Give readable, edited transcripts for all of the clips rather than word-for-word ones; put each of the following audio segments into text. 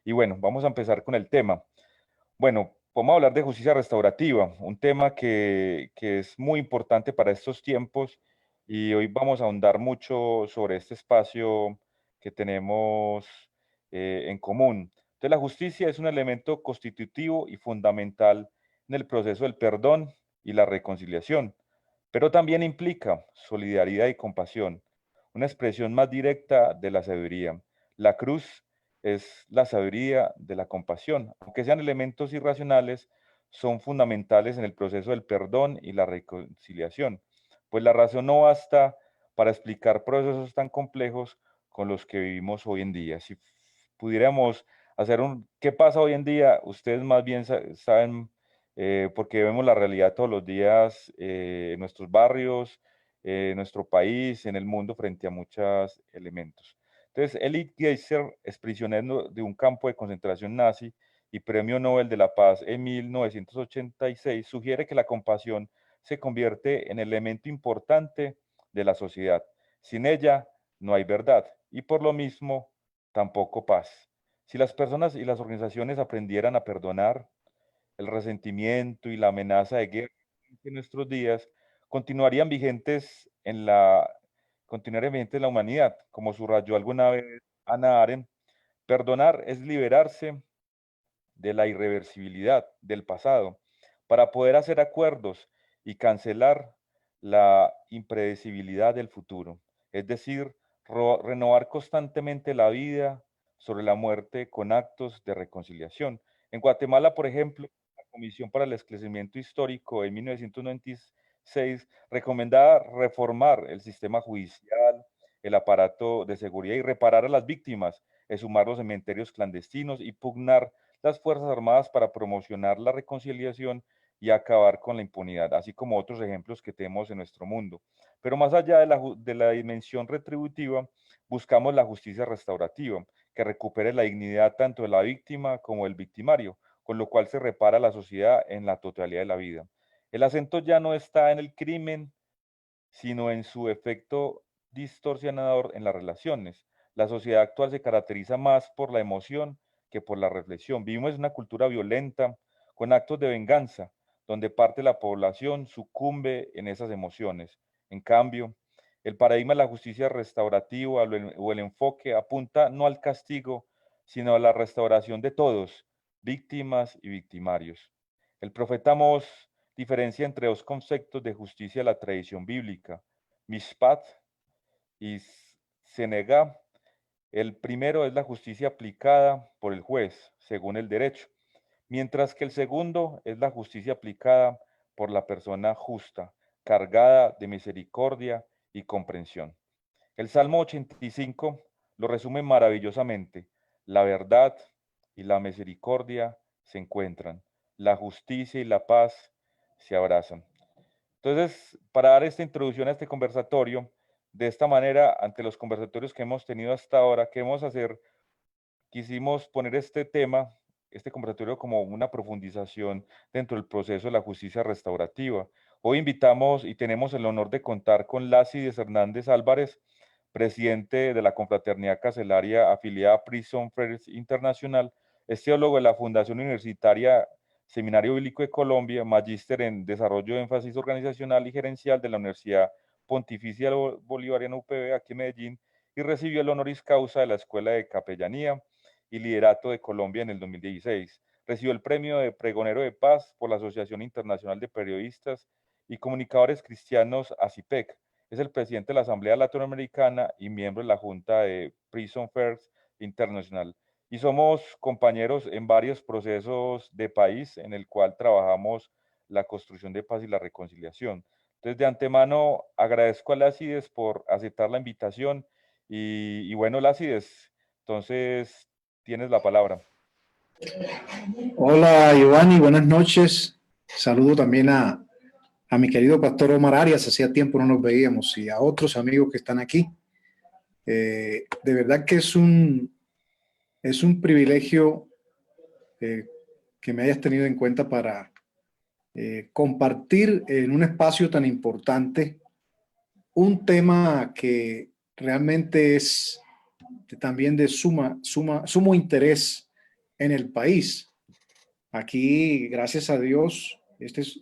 Y bueno, vamos a empezar con el tema. Bueno, vamos a hablar de justicia restaurativa, un tema que es muy importante para estos tiempos y hoy vamos a ahondar mucho sobre este espacio que tenemos en común. Entonces, la justicia es un elemento constitutivo y fundamental en el proceso del perdón y la reconciliación, pero también implica solidaridad y compasión, una expresión más directa de la sabiduría. La cruz es la sabiduría de la compasión. Aunque sean elementos irracionales, son fundamentales en el proceso del perdón y la reconciliación, pues la razón no basta para explicar procesos tan complejos con los que vivimos hoy en día. Si pudiéramos hacer un ¿qué pasa hoy en día? Ustedes más bien saben, porque vemos la realidad todos los días en nuestros barrios, en nuestro país, en el mundo, frente a muchos elementos. Entonces, Elie Geiser es prisionero de un campo de concentración nazi y Premio Nobel de la Paz en 1986, sugiere que la compasión se convierte en elemento importante de la sociedad. Sin ella no hay verdad y por lo mismo tampoco paz. Si las personas y las organizaciones aprendieran a perdonar, el resentimiento y la amenaza de guerra en nuestros días continuarían vigentes en la, continuarían vigentes en la humanidad, como subrayó alguna vez Hannah Arendt. Perdonar es liberarse de la irreversibilidad del pasado para poder hacer acuerdos y cancelar la impredecibilidad del futuro, es decir, renovar constantemente la vida sobre la muerte con actos de reconciliación. En Guatemala, por ejemplo, la Comisión para el Esclarecimiento Histórico en 1996 recomendaba reformar el sistema judicial, el aparato de seguridad y reparar a las víctimas, exhumar los cementerios clandestinos y pugnar las Fuerzas Armadas para promocionar la reconciliación y acabar con la impunidad, así como otros ejemplos que tenemos en nuestro mundo. Pero más allá de la dimensión retributiva, buscamos la justicia restaurativa, que recupere la dignidad tanto de la víctima como del victimario, con lo cual se repara la sociedad en la totalidad de la vida. El acento ya no está en el crimen, sino en su efecto distorsionador en las relaciones. La sociedad actual se caracteriza más por la emoción que por la reflexión. Vivimos en una cultura violenta, con actos de venganza, donde parte de la población sucumbe en esas emociones. En cambio, el paradigma de la justicia restaurativa o el enfoque apunta no al castigo, sino a la restauración de todos, víctimas y victimarios. El profeta Mos diferencia entre dos conceptos de justicia de la tradición bíblica, mishpat y senegá. El primero es la justicia aplicada por el juez, según el derecho, mientras que el segundo es la justicia aplicada por la persona justa, cargada de misericordia y comprensión. El Salmo 85 lo resume maravillosamente. La verdad y la misericordia se encuentran, la justicia y la paz se abrazan. Entonces, para dar esta introducción a este conversatorio, de esta manera, ante los conversatorios que hemos tenido hasta ahora, ¿qué vamos a hacer? Quisimos poner este tema, este conversatorio, como una profundización dentro del proceso de la justicia restaurativa. Hoy invitamos y tenemos el honor de contar con Lácides Hernández Álvarez, presidente de la Confraternidad Carcelaria afiliada a Prison Friends International, es teólogo de la Fundación Universitaria Seminario Bíblico de Colombia, magíster en Desarrollo de Énfasis Organizacional y Gerencial de la Universidad Pontificia Bolivariana UPB aquí en Medellín, y recibió el honoris causa de la Escuela de Capellanía y Liderato de Colombia en el 2016. Recibió el premio de Pregonero de Paz por la Asociación Internacional de Periodistas y Comunicadores Cristianos, ACIPEC. Es el presidente de la Asamblea Latinoamericana y miembro de la Junta de Prison First International. Y somos compañeros en varios procesos de país en el cual trabajamos la construcción de paz y la reconciliación. Entonces, de antemano, agradezco a Lácides por aceptar la invitación y bueno, Lácides, entonces tienes la palabra. Hola Giovanni, buenas noches. Saludo también a mi querido pastor Omar Arias, hacía tiempo no nos veíamos, y a otros amigos que están aquí. De verdad que es un privilegio que me hayas tenido en cuenta para compartir en un espacio tan importante un tema que realmente es también de sumo interés en el país. Aquí, gracias a Dios,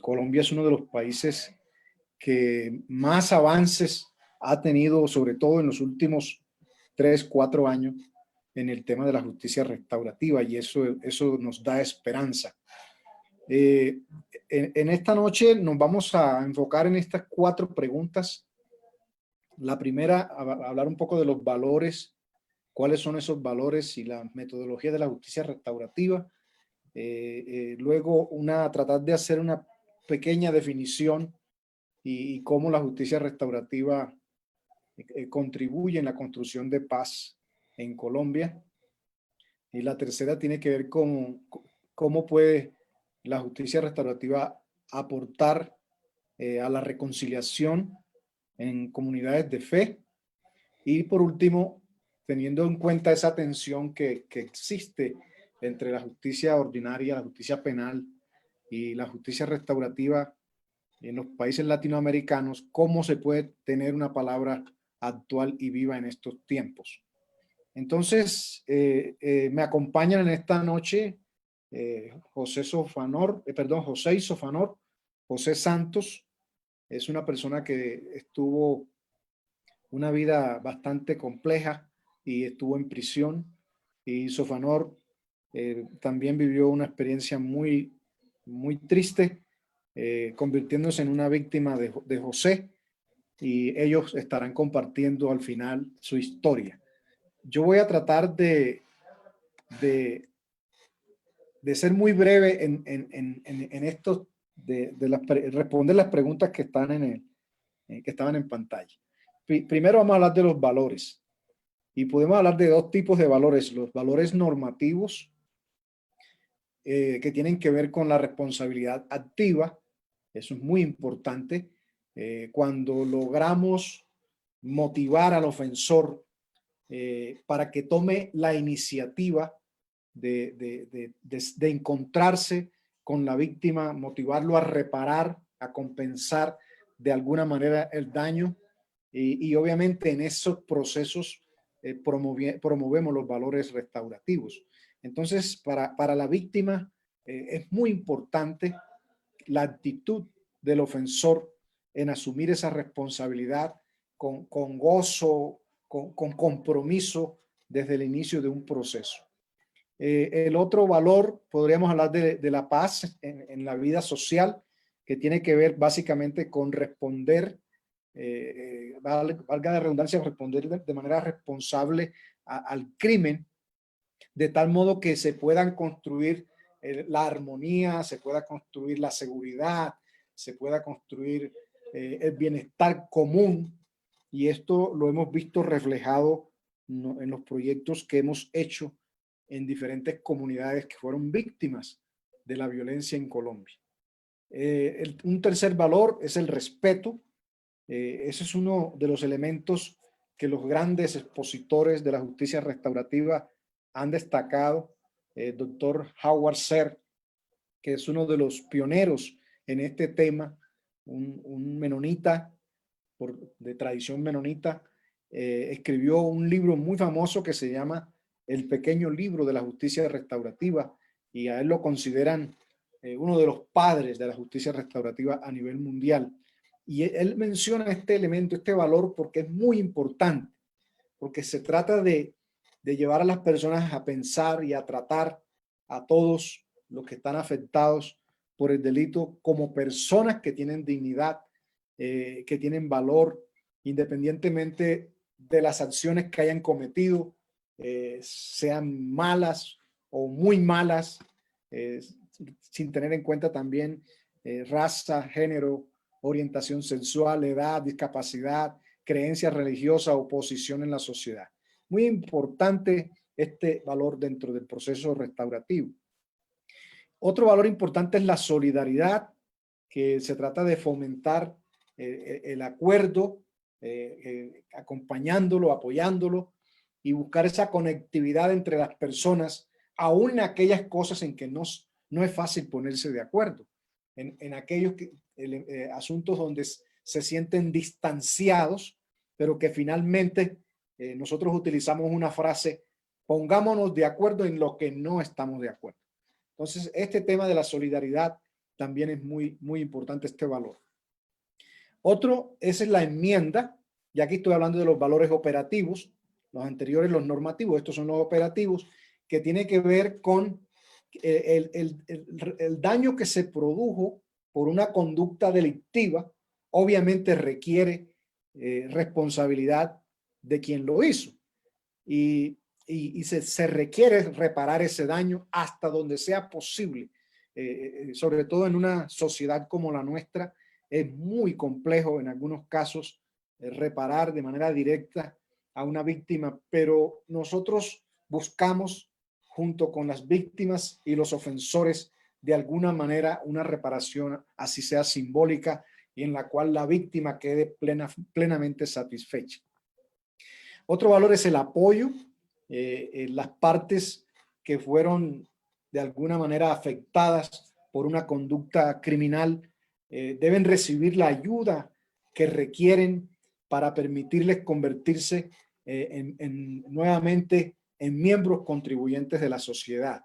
Colombia es uno de los países que más avances ha tenido, sobre todo en los últimos 3, 4 años, en el tema de la justicia restaurativa, y eso nos da esperanza. En esta noche nos vamos a enfocar en estas 4 preguntas. La primera, hablar un poco de los valores, cuáles son esos valores y la metodología de la justicia restaurativa. Luego, tratar de hacer una pequeña definición y cómo la justicia restaurativa contribuye en la construcción de paz en Colombia. Y la tercera tiene que ver con cómo puede la justicia restaurativa aportar a la reconciliación en comunidades de fe. Y por último, teniendo en cuenta esa tensión que existe entre la justicia ordinaria, la justicia penal y la justicia restaurativa en los países latinoamericanos, cómo se puede tener una palabra actual y viva en estos tiempos. Entonces, me acompañan en esta noche José Isofanor. José Santos es una persona que estuvo una vida bastante compleja y estuvo en prisión. Y Sofanor también vivió una experiencia muy, muy triste, convirtiéndose en una víctima de José, y ellos estarán compartiendo al final su historia. Yo voy a tratar de ser muy breve en esto, responder las preguntas que estaban en pantalla. Primero vamos a hablar de los valores. Y podemos hablar de 2 tipos de valores: los valores normativos, que tienen que ver con la responsabilidad activa. Eso es muy importante. Cuando logramos motivar al ofensor para que tome la iniciativa de encontrarse con la víctima, motivarlo a reparar, a compensar de alguna manera el daño, y obviamente en esos procesos promovemos los valores restaurativos. Entonces, para la víctima es muy importante la actitud del ofensor en asumir esa responsabilidad con gozo, con compromiso desde el inicio de un proceso. El otro valor, podríamos hablar de la paz en la vida social, que tiene que ver básicamente con responder, valga la redundancia, responder de manera responsable al crimen, de tal modo que se puedan construir la armonía, se pueda construir la seguridad, se pueda construir el bienestar común. Y esto lo hemos visto reflejado en los proyectos que hemos hecho en diferentes comunidades que fueron víctimas de la violencia en Colombia. Un tercer valor es el respeto. Ese es uno de los elementos que los grandes expositores de la justicia restaurativa han destacado. Doctor Howard Serr, que es uno de los pioneros en este tema, un menonita de tradición menonita, escribió un libro muy famoso que se llama El pequeño libro de la justicia restaurativa, y a él lo consideran uno de los padres de la justicia restaurativa a nivel mundial. Y él menciona este elemento, este valor, porque es muy importante, porque se trata de llevar a las personas a pensar y a tratar a todos los que están afectados por el delito como personas que tienen dignidad, que tienen valor, independientemente de las acciones que hayan cometido, sean malas o muy malas, sin tener en cuenta también raza, género, orientación sexual, edad, discapacidad, creencia religiosa o posición en la sociedad. Muy importante este valor dentro del proceso restaurativo. Otro valor importante es la solidaridad, que se trata de fomentar el acuerdo, acompañándolo, apoyándolo, y buscar esa conectividad entre las personas, aún en aquellas cosas en que no es fácil ponerse de acuerdo, en aquellos asuntos donde se sienten distanciados, pero que finalmente nosotros utilizamos una frase: pongámonos de acuerdo en lo que no estamos de acuerdo. Entonces, este tema de la solidaridad también es muy, muy importante, este valor. Otro es la enmienda, y aquí estoy hablando de los valores operativos, los anteriores, los normativos, estos son los operativos, que tiene que ver con el daño que se produjo por una conducta delictiva. Obviamente requiere responsabilidad de quien lo hizo, y se requiere reparar ese daño hasta donde sea posible. Sobre todo en una sociedad como la nuestra, es muy complejo en algunos casos reparar de manera directa a una víctima, pero nosotros buscamos, junto con las víctimas y los ofensores, de alguna manera una reparación, así sea simbólica, y en la cual la víctima quede plenamente satisfecha. Otro valor es el apoyo. Las partes que fueron de alguna manera afectadas por una conducta criminal deben recibir la ayuda que requieren para permitirles convertirse nuevamente en miembros contribuyentes de la sociedad.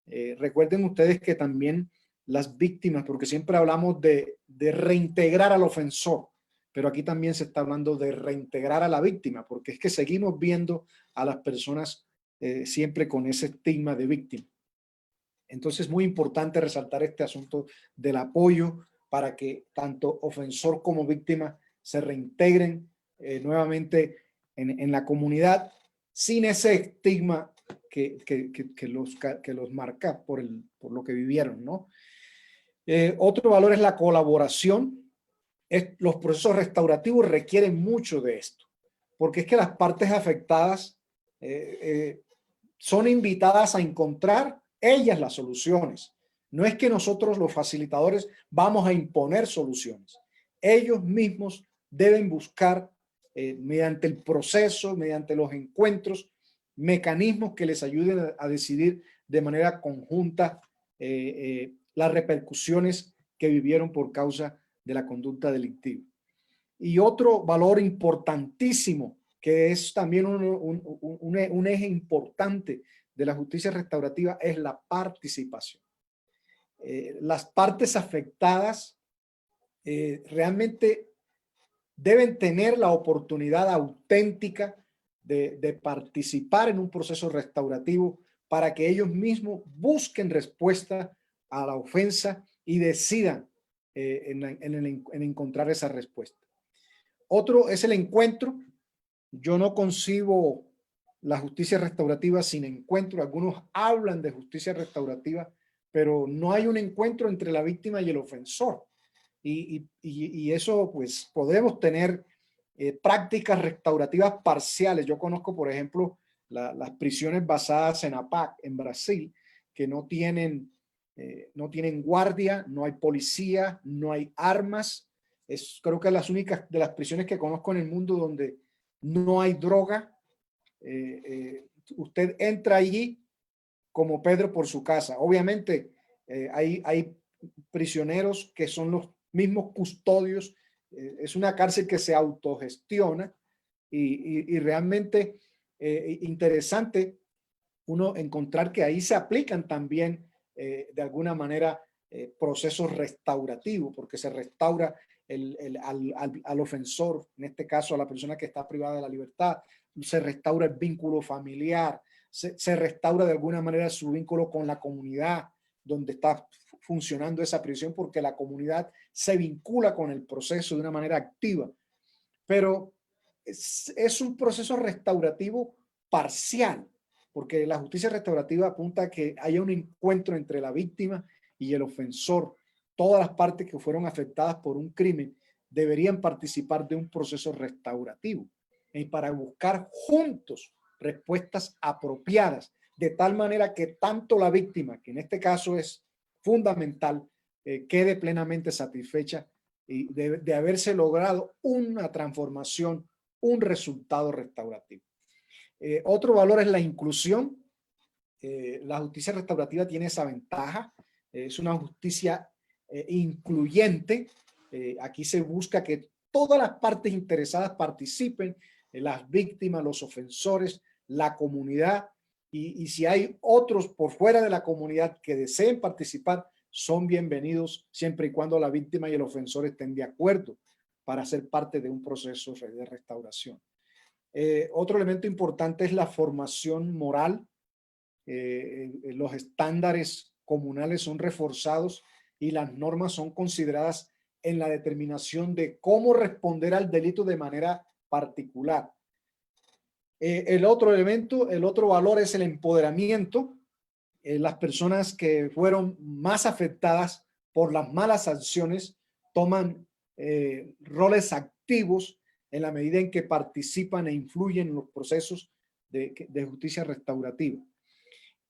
Recuerden ustedes que también las víctimas, porque siempre hablamos de reintegrar al ofensor, pero aquí también se está hablando de reintegrar a la víctima, porque es que seguimos viendo a las personas siempre con ese estigma de víctima. Entonces es muy importante resaltar este asunto del apoyo para que tanto ofensor como víctima se reintegren nuevamente en la comunidad sin ese estigma que los marca por lo que vivieron, ¿no? Otro valor es la colaboración. Los procesos restaurativos requieren mucho de esto, porque es que las partes afectadas son invitadas a encontrar ellas las soluciones. No es que nosotros, los facilitadores, vamos a imponer soluciones. Ellos mismos deben buscar, mediante el proceso, mediante los encuentros, mecanismos que les ayuden a decidir de manera conjunta las repercusiones que vivieron por causa de la conducta delictiva. Y otro valor importantísimo, que es también un eje importante de la justicia restaurativa, es la participación. Las partes afectadas realmente deben tener la oportunidad auténtica de participar en un proceso restaurativo para que ellos mismos busquen respuesta a la ofensa y decidan en encontrar esa respuesta. Otro es el encuentro. Yo no concibo la justicia restaurativa sin encuentro. Algunos hablan de justicia restaurativa, pero no hay un encuentro entre la víctima y el ofensor. Y eso, pues, podemos tener prácticas restaurativas parciales. Yo conozco, por ejemplo, las prisiones basadas en APAC en Brasil, que no tienen guardia, no hay policía, no hay armas. Creo que es las únicas de las prisiones que conozco en el mundo donde no hay droga. Usted entra allí como Pedro por su casa. Obviamente hay prisioneros que son los mismos custodios. Es una cárcel que se autogestiona y realmente interesante uno encontrar que ahí se aplican también de alguna manera procesos restaurativos, porque se restaura al ofensor, en este caso a la persona que está privada de la libertad, se restaura el vínculo familiar, se restaura de alguna manera su vínculo con la comunidad donde está funcionando esa prisión, porque la comunidad se vincula con el proceso de una manera activa. Pero es un proceso restaurativo parcial, porque la justicia restaurativa apunta a que haya un encuentro entre la víctima y el ofensor. Todas las partes que fueron afectadas por un crimen deberían participar de un proceso restaurativo para buscar juntos respuestas apropiadas, de tal manera que tanto la víctima, que en este caso es fundamental, quede plenamente satisfecha y de haberse logrado una transformación, un resultado restaurativo. Otro valor es la inclusión. La justicia restaurativa tiene esa ventaja. Es una justicia incluyente. Aquí se busca que todas las partes interesadas participen las víctimas, los ofensores, la comunidad, y si hay otros por fuera de la comunidad que deseen participar, son bienvenidos siempre y cuando la víctima y el ofensor estén de acuerdo para ser parte de un proceso de restauración. Otro elemento importante es la formación moral. Los estándares comunales son reforzados y las normas son consideradas en la determinación de cómo responder al delito de manera particular. El otro elemento, el otro valor es el empoderamiento. Las personas que fueron más afectadas por las malas acciones toman roles activos en la medida en que participan e influyen en los procesos de justicia restaurativa.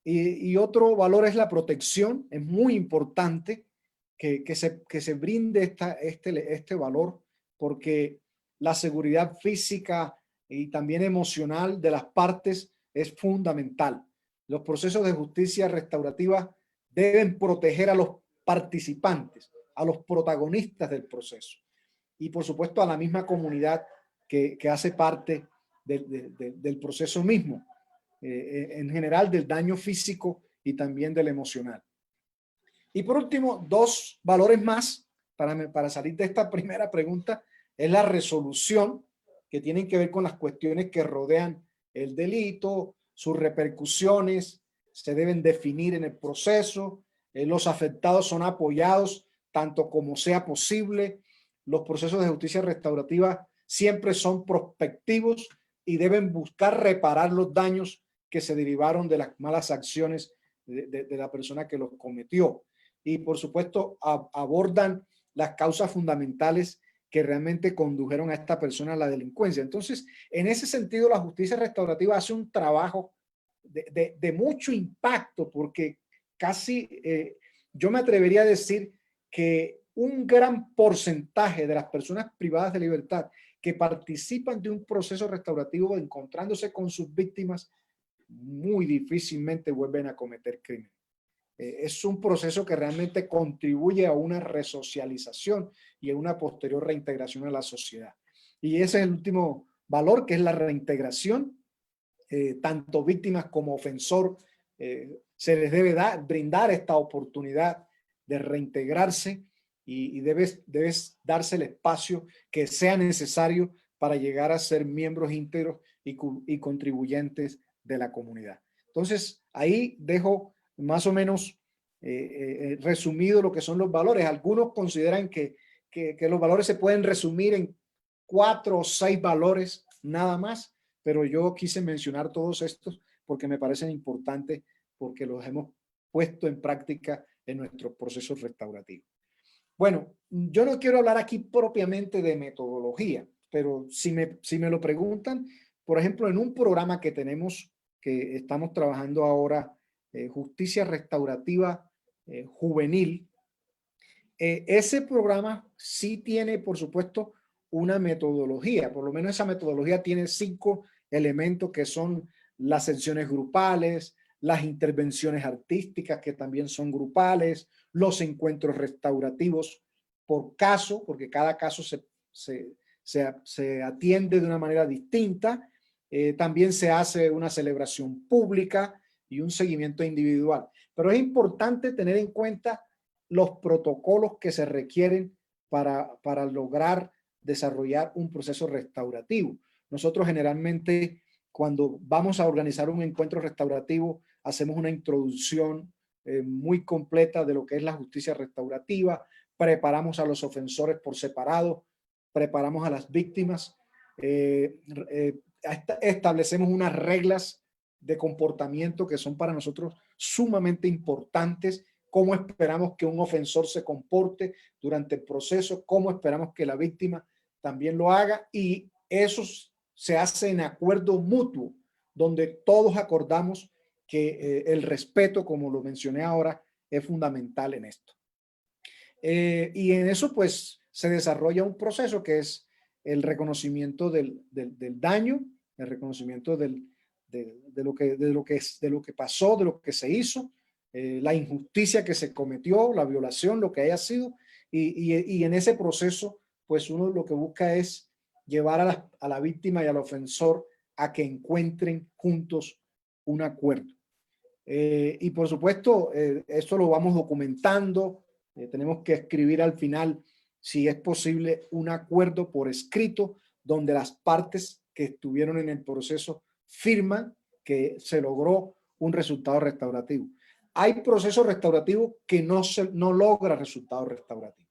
Y otro valor es la protección. Es muy importante que se brinde este valor, porque la seguridad física y también emocional de las partes es fundamental. Los procesos de justicia restaurativa deben proteger a los participantes, a los protagonistas del proceso y por supuesto a la misma comunidad que hace parte del proceso mismo, en general del daño físico y también del emocional. Y por último, dos valores más para salir de esta primera pregunta es la resolución, que tienen que ver con las cuestiones que rodean el delito, sus repercusiones, se deben definir en el proceso, los afectados son apoyados tanto como sea posible, los procesos de justicia restaurativa siempre son prospectivos y deben buscar reparar los daños que se derivaron de las malas acciones de la persona que los cometió. Y por supuesto abordan las causas fundamentales que realmente condujeron a esta persona a la delincuencia. Entonces, en ese sentido, la justicia restaurativa hace un trabajo de mucho impacto, porque casi yo me atrevería a decir que un gran porcentaje de las personas privadas de libertad que participan de un proceso restaurativo encontrándose con sus víctimas, muy difícilmente vuelven a cometer crimen. Es un proceso que realmente contribuye a una resocialización y a una posterior reintegración a la sociedad. Y ese es el último valor, que es la reintegración. Tanto víctimas como ofensor se les debe brindar esta oportunidad de reintegrarse y debe darse el espacio que sea necesario para llegar a ser miembros íntegros y contribuyentes de la comunidad. Entonces, ahí dejo más o menos resumido lo que son los valores. Algunos consideran que los valores se pueden resumir en 4 o 6 valores nada más, pero yo quise mencionar todos estos porque me parecen importantes, porque los hemos puesto en práctica en nuestros procesos restaurativos. Bueno, yo no quiero hablar aquí propiamente de metodología, pero si me lo preguntan, por ejemplo, en un programa que tenemos, que estamos trabajando ahora, Justicia Restaurativa Juvenil, ese programa sí tiene, por supuesto, una metodología. Por lo menos esa metodología tiene 5 elementos, que son las sesiones grupales, las intervenciones artísticas, que también son grupales, los encuentros restaurativos por caso, porque cada caso se atiende de una manera distinta. También se hace una celebración pública y un seguimiento individual. Pero es importante tener en cuenta los protocolos que se requieren para lograr desarrollar un proceso restaurativo. Nosotros generalmente, cuando vamos a organizar un encuentro restaurativo, hacemos una introducción muy completa de lo que es la justicia restaurativa, preparamos a los ofensores por separado, preparamos a las víctimas, establecemos unas reglas de comportamiento que son para nosotros sumamente importantes. Cómo esperamos que un ofensor se comporte durante el proceso, cómo esperamos que la víctima también lo haga, y eso se hace en acuerdo mutuo, donde todos acordamos que el respeto, como lo mencioné ahora, es fundamental en esto. Y en eso pues se desarrolla un proceso que es el reconocimiento del daño, el reconocimiento de lo que pasó, de lo que se hizo, la injusticia que se cometió, la violación, lo que haya sido, y en ese proceso pues uno lo que busca es llevar a la víctima y al ofensor a que encuentren juntos un acuerdo. Y por supuesto, eso lo vamos documentando. Tenemos que escribir al final, si es posible, un acuerdo por escrito donde las partes que estuvieron en el proceso firman que se logró un resultado restaurativo. Hay procesos restaurativos que no logra resultados restaurativos.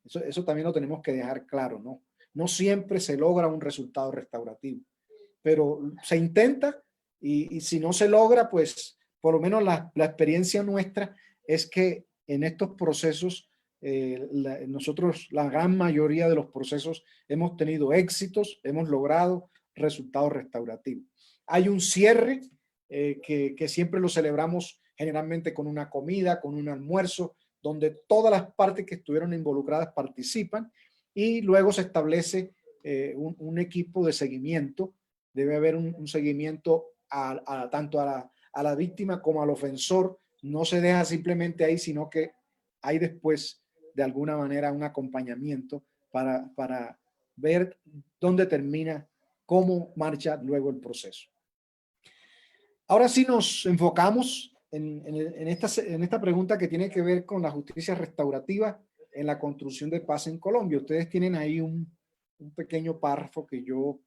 Eso también lo tenemos que dejar claro, ¿no? No siempre se logra un resultado restaurativo, pero se intenta y si no se logra, pues por lo menos la experiencia nuestra es que en estos procesos, nosotros, la gran mayoría de los procesos, hemos tenido éxitos, hemos logrado resultados restaurativos. Hay un cierre que siempre lo celebramos generalmente con una comida, con un almuerzo, donde todas las partes que estuvieron involucradas participan y luego se establece un equipo de seguimiento. Debe haber un seguimiento tanto a la víctima como al ofensor. No se deja simplemente ahí, sino que hay después de alguna manera un acompañamiento para ver dónde termina, cómo marcha luego el proceso. Ahora sí nos enfocamos en esta pregunta que tiene que ver con la justicia restaurativa en la construcción de paz en Colombia. Ustedes tienen ahí un pequeño párrafo que yo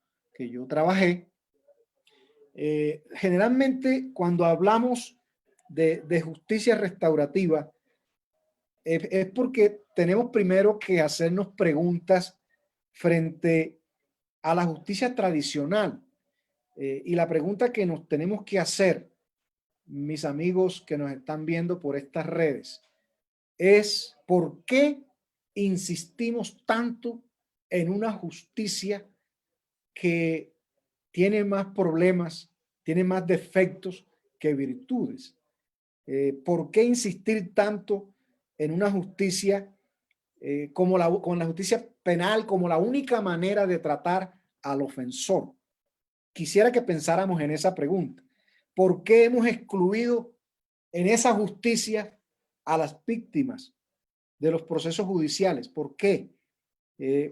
trabajé. Generalmente cuando hablamos de justicia restaurativa es porque tenemos primero que hacernos preguntas frente a la justicia tradicional. Y la pregunta que nos tenemos que hacer, mis amigos que nos están viendo por estas redes, es ¿por qué insistimos tanto en una justicia que tiene más problemas, tiene más defectos que virtudes? ¿Por qué insistir tanto en una justicia con la justicia penal como la única manera de tratar al ofensor? Quisiera que pensáramos en esa pregunta. ¿Por qué hemos excluido en esa justicia a las víctimas de los procesos judiciales? ¿Por qué?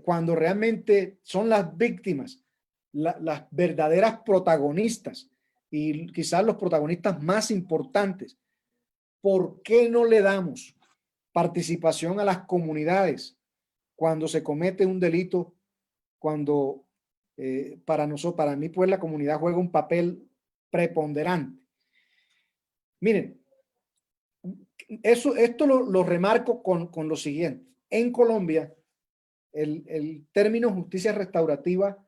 Cuando realmente son las víctimas las verdaderas protagonistas y quizás los protagonistas más importantes. ¿Por qué no le damos participación a las comunidades cuando se comete un delito? Cuando para mí, pues la comunidad juega un papel preponderante. Miren, esto lo remarco con lo siguiente. En Colombia, el término justicia restaurativa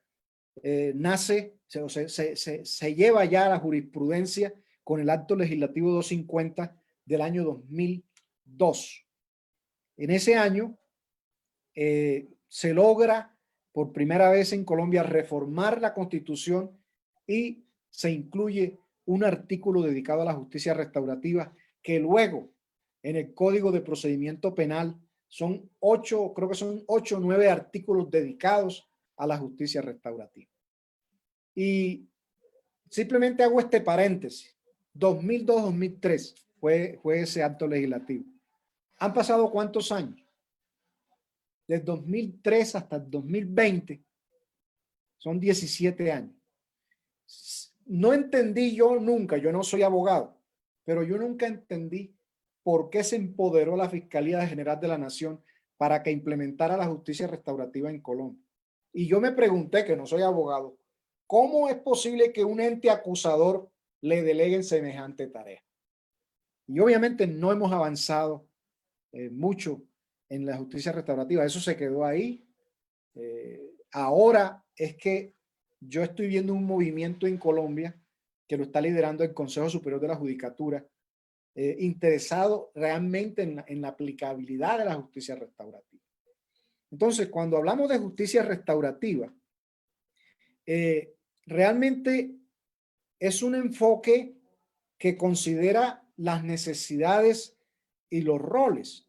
se lleva ya a la jurisprudencia con el acto legislativo 250 del año 2002. En ese año se logra por primera vez en Colombia reformar la Constitución y se incluye un artículo dedicado a la justicia restaurativa que luego en el Código de Procedimiento Penal son 8, creo que son 8 o 9 artículos dedicados a la justicia restaurativa. Y simplemente hago este paréntesis. 2002-2003 fue ese acto legislativo. ¿Han pasado cuántos años? Desde 2003 hasta el 2020 son 17 años. No entendí yo no soy abogado, pero yo nunca entendí por qué se empoderó la Fiscalía General de la Nación para que implementara la justicia restaurativa en Colombia. Y yo me pregunté, que no soy abogado, ¿cómo es posible que un ente acusador le deleguen semejante tarea? Y obviamente no hemos avanzado mucho en la justicia restaurativa. Eso se quedó ahí. Ahora es que yo estoy viendo un movimiento en Colombia que lo está liderando el Consejo Superior de la Judicatura, interesado realmente en la aplicabilidad de la justicia restaurativa. Entonces, cuando hablamos de justicia restaurativa, realmente es un enfoque que considera las necesidades y los roles.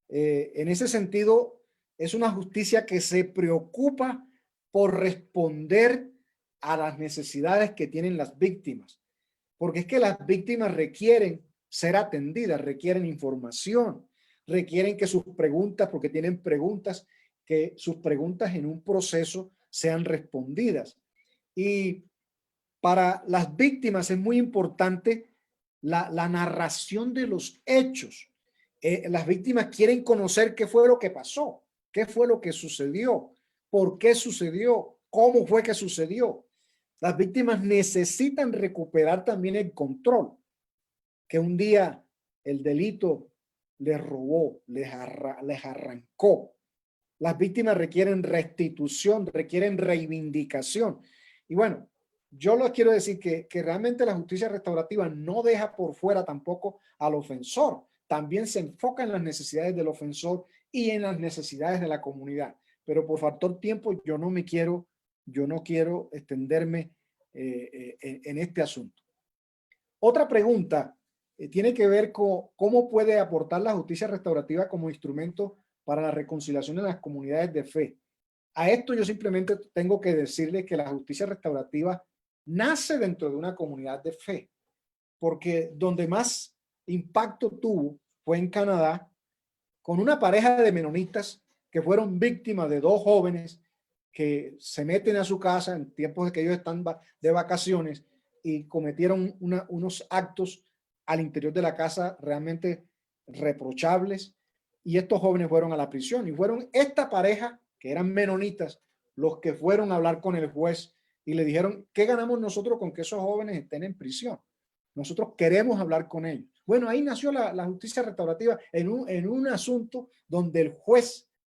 En ese sentido, es una justicia que se preocupa por responder a las necesidades que tienen las víctimas, porque es que las víctimas requieren ser atendidas, requieren información, requieren que sus preguntas, porque tienen preguntas, que sus preguntas en un proceso sean respondidas. Y para las víctimas es muy importante la narración de los hechos. Las víctimas quieren conocer qué fue lo que pasó, qué fue lo que sucedió, por qué sucedió, cómo fue que sucedió. Las víctimas necesitan recuperar también el control, que un día el delito les robó, les arrancó. Las víctimas requieren restitución, requieren reivindicación. Y bueno, yo les quiero decir que realmente la justicia restaurativa no deja por fuera tampoco al ofensor. También se enfoca en las necesidades del ofensor y en las necesidades de la comunidad. Pero por factor tiempo yo no quiero extenderme en este asunto. Otra pregunta tiene que ver con cómo puede aportar la justicia restaurativa como instrumento para la reconciliación de las comunidades de fe. A esto yo simplemente tengo que decirle que la justicia restaurativa nace dentro de una comunidad de fe, porque donde más impacto tuvo fue en Canadá, con una pareja de menonitas que fueron víctimas de dos jóvenes que se meten a su casa en tiempos de que ellos están de vacaciones y cometieron unos actos al interior de la casa realmente reprochables, y estos jóvenes fueron a la prisión y fueron esta pareja que eran menonitas los que fueron a hablar con el juez y le dijeron: ¿qué ganamos nosotros con que esos jóvenes estén en prisión? Nosotros queremos hablar con ellos. Bueno, ahí nació la justicia restaurativa en un asunto donde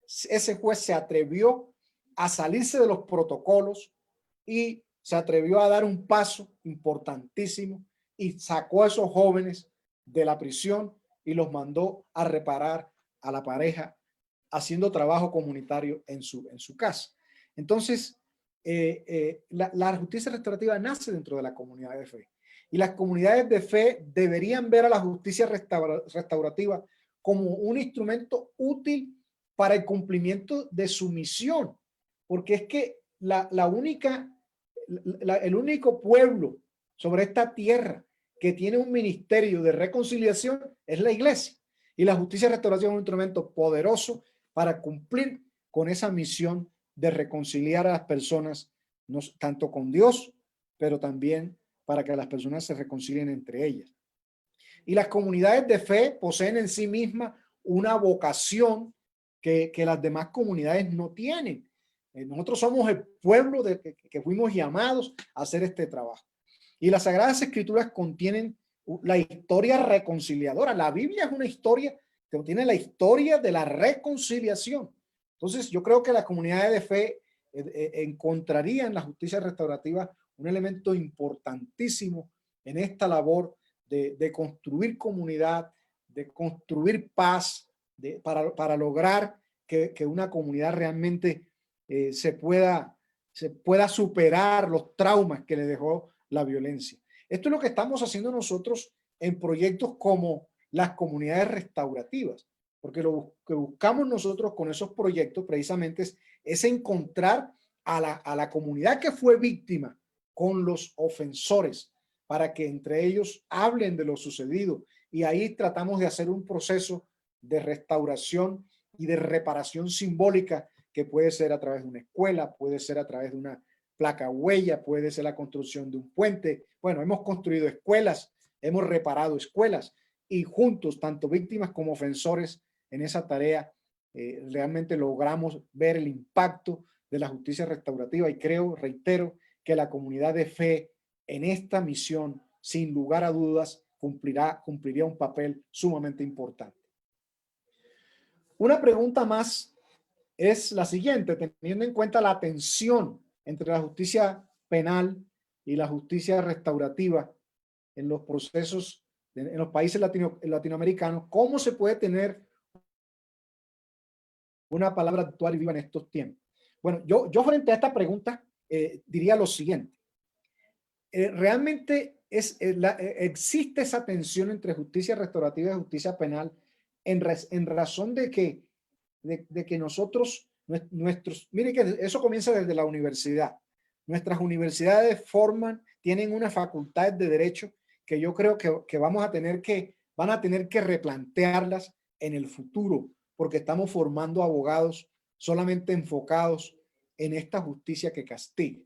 ese juez se atrevió a salirse de los protocolos y se atrevió a dar un paso importantísimo y sacó a esos jóvenes de la prisión y los mandó a reparar a la pareja haciendo trabajo comunitario en su casa. Entonces, la justicia restaurativa nace dentro de la comunidad de fe. Y las comunidades de fe deberían ver a la justicia restaurativa como un instrumento útil para el cumplimiento de su misión. Porque es que el único pueblo sobre esta tierra que tiene un ministerio de reconciliación es la iglesia. Y la justicia restaurativa es un instrumento poderoso para cumplir con esa misión de reconciliar a las personas, tanto con Dios, pero también para que las personas se reconcilien entre ellas. Y las comunidades de fe poseen en sí mismas una vocación que las demás comunidades no tienen. Nosotros somos el pueblo que fuimos llamados a hacer este trabajo. Y las Sagradas Escrituras contienen la historia reconciliadora. La Biblia es una historia que contiene la historia de la reconciliación. Entonces, yo creo que las comunidades de fe encontrarían en la justicia restaurativa un elemento importantísimo en esta labor de construir comunidad, de construir paz, para lograr que una comunidad realmente se pueda superar los traumas que le dejó la violencia. Esto es lo que estamos haciendo nosotros en proyectos como las comunidades restaurativas, porque lo que buscamos nosotros con esos proyectos precisamente es encontrar a la comunidad que fue víctima con los ofensores, para que entre ellos hablen de lo sucedido, y ahí tratamos de hacer un proceso de restauración y de reparación simbólica, que puede ser a través de una escuela, puede ser a través de una placa huella, puede ser la construcción de un puente. Bueno, hemos construido escuelas, hemos reparado escuelas, y juntos, tanto víctimas como ofensores, en esa tarea realmente logramos ver el impacto de la justicia restaurativa, y reitero, que la comunidad de fe en esta misión, sin lugar a dudas, cumpliría un papel sumamente importante. Una pregunta más es la siguiente: teniendo en cuenta la tensión entre la justicia penal y la justicia restaurativa en los procesos, en los países latinoamericanos, ¿cómo se puede tener una palabra actual y viva en estos tiempos? Bueno, yo frente a esta pregunta diría lo siguiente. Realmente existe esa tensión entre justicia restaurativa y justicia penal en razón de que nosotros, mire que eso comienza desde la universidad. Nuestras universidades tienen unas facultades de derecho que yo creo que van a tener que replantearlas en el futuro, porque estamos formando abogados solamente enfocados en esta justicia que castiga.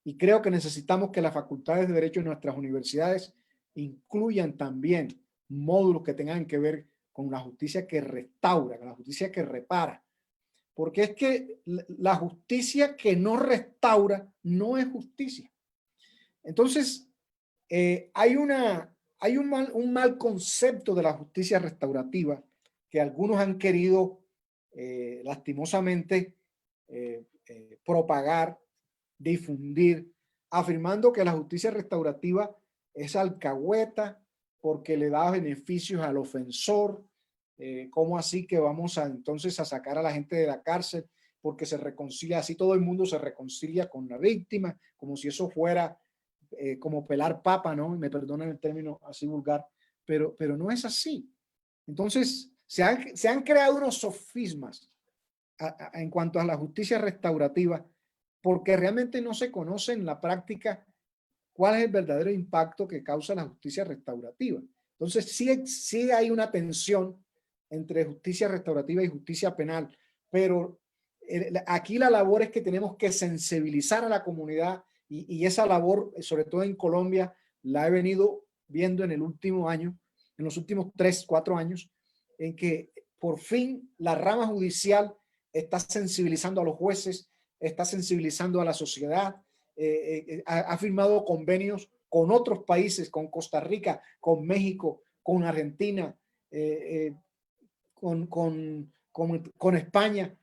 Y creo que necesitamos que las facultades de Derecho en nuestras universidades incluyan también módulos que tengan que ver con la justicia que restaura, con la justicia que repara. Porque es que la justicia que no restaura no es justicia. Entonces, hay un mal concepto de la justicia restaurativa que algunos han querido lastimosamente propagar, difundir, afirmando que la justicia restaurativa es alcahueta porque le da beneficios al ofensor. ¿Cómo así que vamos entonces a sacar a la gente de la cárcel porque se reconcilia? Así todo el mundo se reconcilia con la víctima, como si eso fuera como pelar papa, ¿no? Me perdonan el término así vulgar, pero no es así. Entonces, se han creado unos sofismas en cuanto a la justicia restaurativa, porque realmente no se conoce en la práctica cuál es el verdadero impacto que causa la justicia restaurativa. Entonces, sí hay una tensión entre justicia restaurativa y justicia penal, pero aquí la labor es que tenemos que sensibilizar a la comunidad y esa labor, sobre todo en Colombia, la he venido viendo en el último año, en los últimos 3, 4 años, en que por fin la rama judicial está sensibilizando a los jueces, está sensibilizando a la sociedad, ha firmado convenios con otros países, con Costa Rica, con México, con Argentina, con España.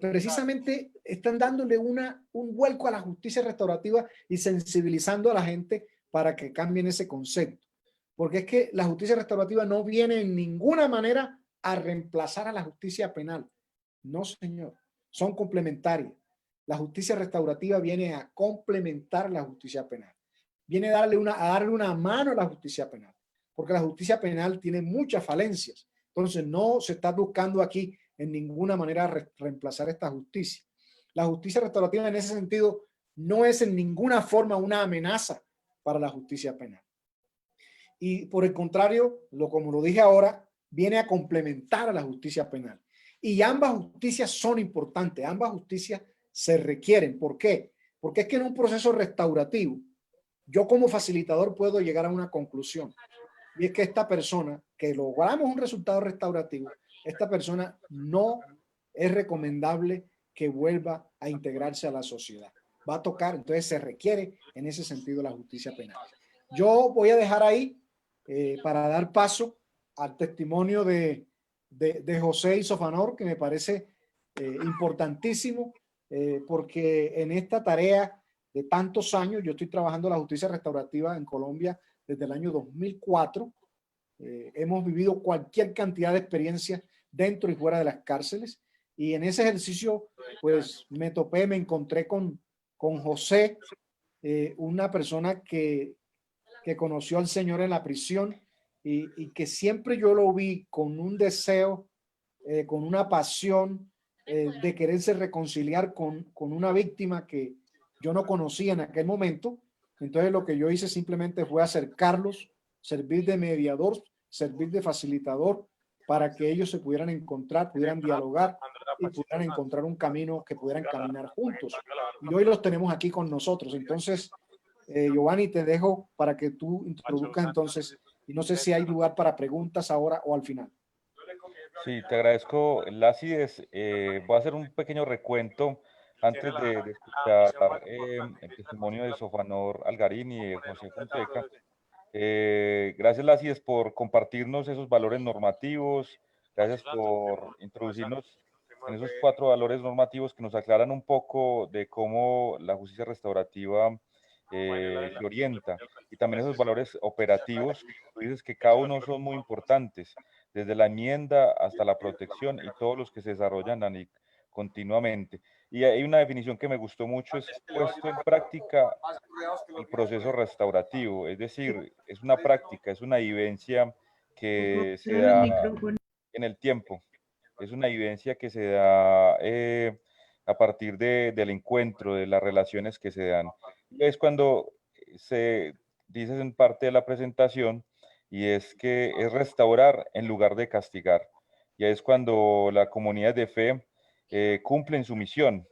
Precisamente están dándole un vuelco a la justicia restaurativa y sensibilizando a la gente para que cambien ese concepto. Porque es que la justicia restaurativa no viene en ninguna manera a reemplazar a la justicia penal. No, señor. Son complementarias. La justicia restaurativa viene a complementar la justicia penal. Viene a darle una mano a la justicia penal. Porque la justicia penal tiene muchas falencias. Entonces, no se está buscando aquí en ninguna manera reemplazar esta justicia. La justicia restaurativa en ese sentido no es en ninguna forma una amenaza para la justicia penal. Y por el contrario, como lo dije ahora, viene a complementar a la justicia penal. Y ambas justicias son importantes, ambas justicias se requieren. ¿Por qué? Porque es que en un proceso restaurativo, yo como facilitador puedo llegar a una conclusión. Y es que esta persona, que logramos un resultado restaurativo, esta persona no es recomendable que vuelva a integrarse a la sociedad. Va a tocar, entonces se requiere en ese sentido la justicia penal. Yo voy a dejar ahí para dar paso al testimonio de José Isofanor, que me parece importantísimo, porque en esta tarea de tantos años, yo estoy trabajando la justicia restaurativa en Colombia desde el año 2004. Hemos vivido cualquier cantidad de experiencias dentro y fuera de las cárceles. Y en ese ejercicio, pues me encontré con José, una persona que conoció al Señor en la prisión y que siempre yo lo vi con un deseo, con una pasión de quererse reconciliar con una víctima que yo no conocía en aquel momento. Entonces lo que yo hice simplemente fue acercarlos, servir de mediador, servir de facilitador para que ellos se pudieran encontrar, pudieran dialogar y pudieran encontrar un camino que pudieran caminar juntos. Y hoy los tenemos aquí con nosotros. Entonces, Giovanni, te dejo para que tú introduzcas entonces, y no sé si hay lugar para preguntas ahora o al final. Sí, te agradezco las acidez. Voy a hacer un pequeño recuento antes de escuchar el testimonio de Sofanor Algarín y de José Fonseca. Gracias, Lacies, por compartirnos esos valores normativos. Gracias por introducirnos en esos 4 valores normativos que nos aclaran un poco de cómo la justicia restaurativa se orienta. Y también esos valores operativos, tú dices que cada uno son muy importantes, desde la enmienda hasta la protección y todos los que se desarrollan continuamente. Y hay una definición que me gustó mucho, es puesto en práctica el proceso restaurativo, es decir, es una práctica, es una vivencia que se da en el tiempo, es una vivencia que se da a partir del encuentro, de las relaciones que se dan. Es cuando se dice en parte de la presentación, y es que es restaurar en lugar de castigar. Y es cuando la comunidad de fe cumplen su misión,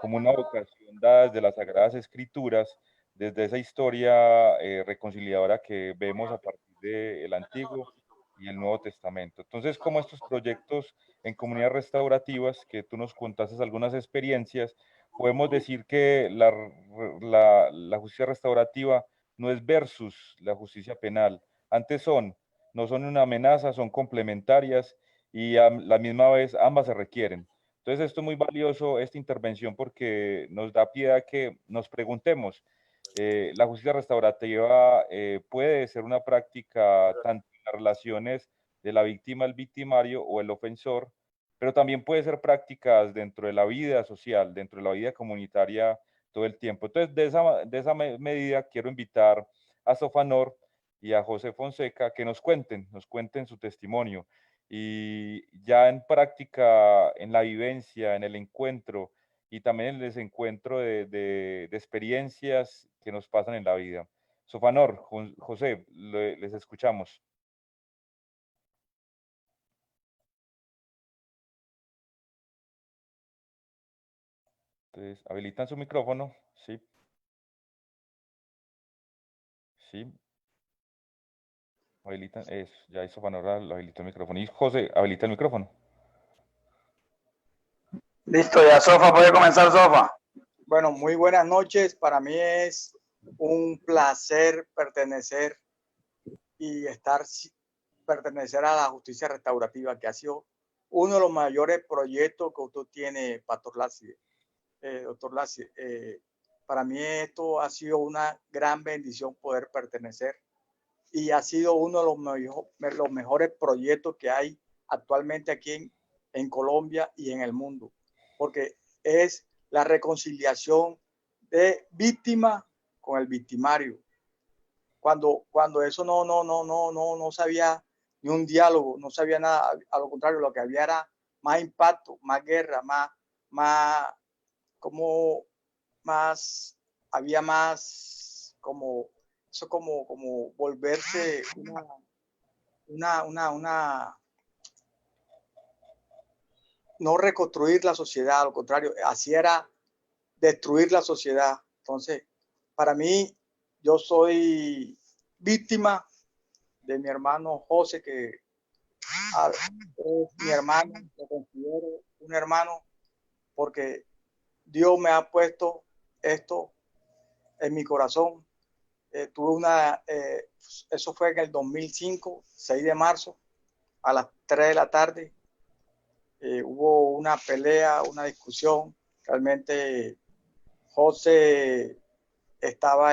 como una vocación dada desde las Sagradas Escrituras, desde esa historia reconciliadora que vemos a partir del Antiguo y el Nuevo Testamento. Entonces, como estos proyectos en comunidades restaurativas, que tú nos contaste algunas experiencias, podemos decir que la justicia restaurativa no es versus la justicia penal, antes no son una amenaza, son complementarias y a la misma vez ambas se requieren. Entonces, esto es muy valioso, esta intervención, porque nos da pie a que nos preguntemos, ¿la justicia restaurativa puede ser una práctica tanto en las relaciones de la víctima, el victimario o el ofensor, pero también puede ser prácticas dentro de la vida social, dentro de la vida comunitaria todo el tiempo? Entonces, de esa medida quiero invitar a Sofanor y a José Fonseca que nos cuenten su testimonio y ya en práctica, en la vivencia, en el encuentro y también en el desencuentro de experiencias que nos pasan en la vida. Sofanor, José, les escuchamos. Entonces, habilitan su micrófono. Sí, sí, habilitan. Eso, ya hizo Sofanor, lo habilitó el micrófono. Y José, habilita el micrófono. Listo, ya Sofa, puede comenzar Sofa. Bueno, muy buenas noches. Para mí es un placer pertenecer pertenecer a la justicia restaurativa, que ha sido uno de los mayores proyectos que usted tiene, Pastor Lassi, doctor Lassi. Para mí esto ha sido una gran bendición poder pertenecer y ha sido uno de los mejores proyectos que hay actualmente aquí en Colombia y en el mundo, porque es la reconciliación de víctima con el victimario. Cuando eso no sabía ni un diálogo, no sabía nada, a lo contrario, lo que había era más impacto, más guerra, como, más, había más, como volverse no reconstruir la sociedad, a lo contrario, así era destruir la sociedad. Entonces, para mí, yo soy víctima de mi hermano José, que es mi hermano, lo considero un hermano, porque Dios me ha puesto esto en mi corazón. Eso fue en el 2005, 6 de marzo, a las 3 de la tarde. Hubo una pelea, una discusión. Realmente José estaba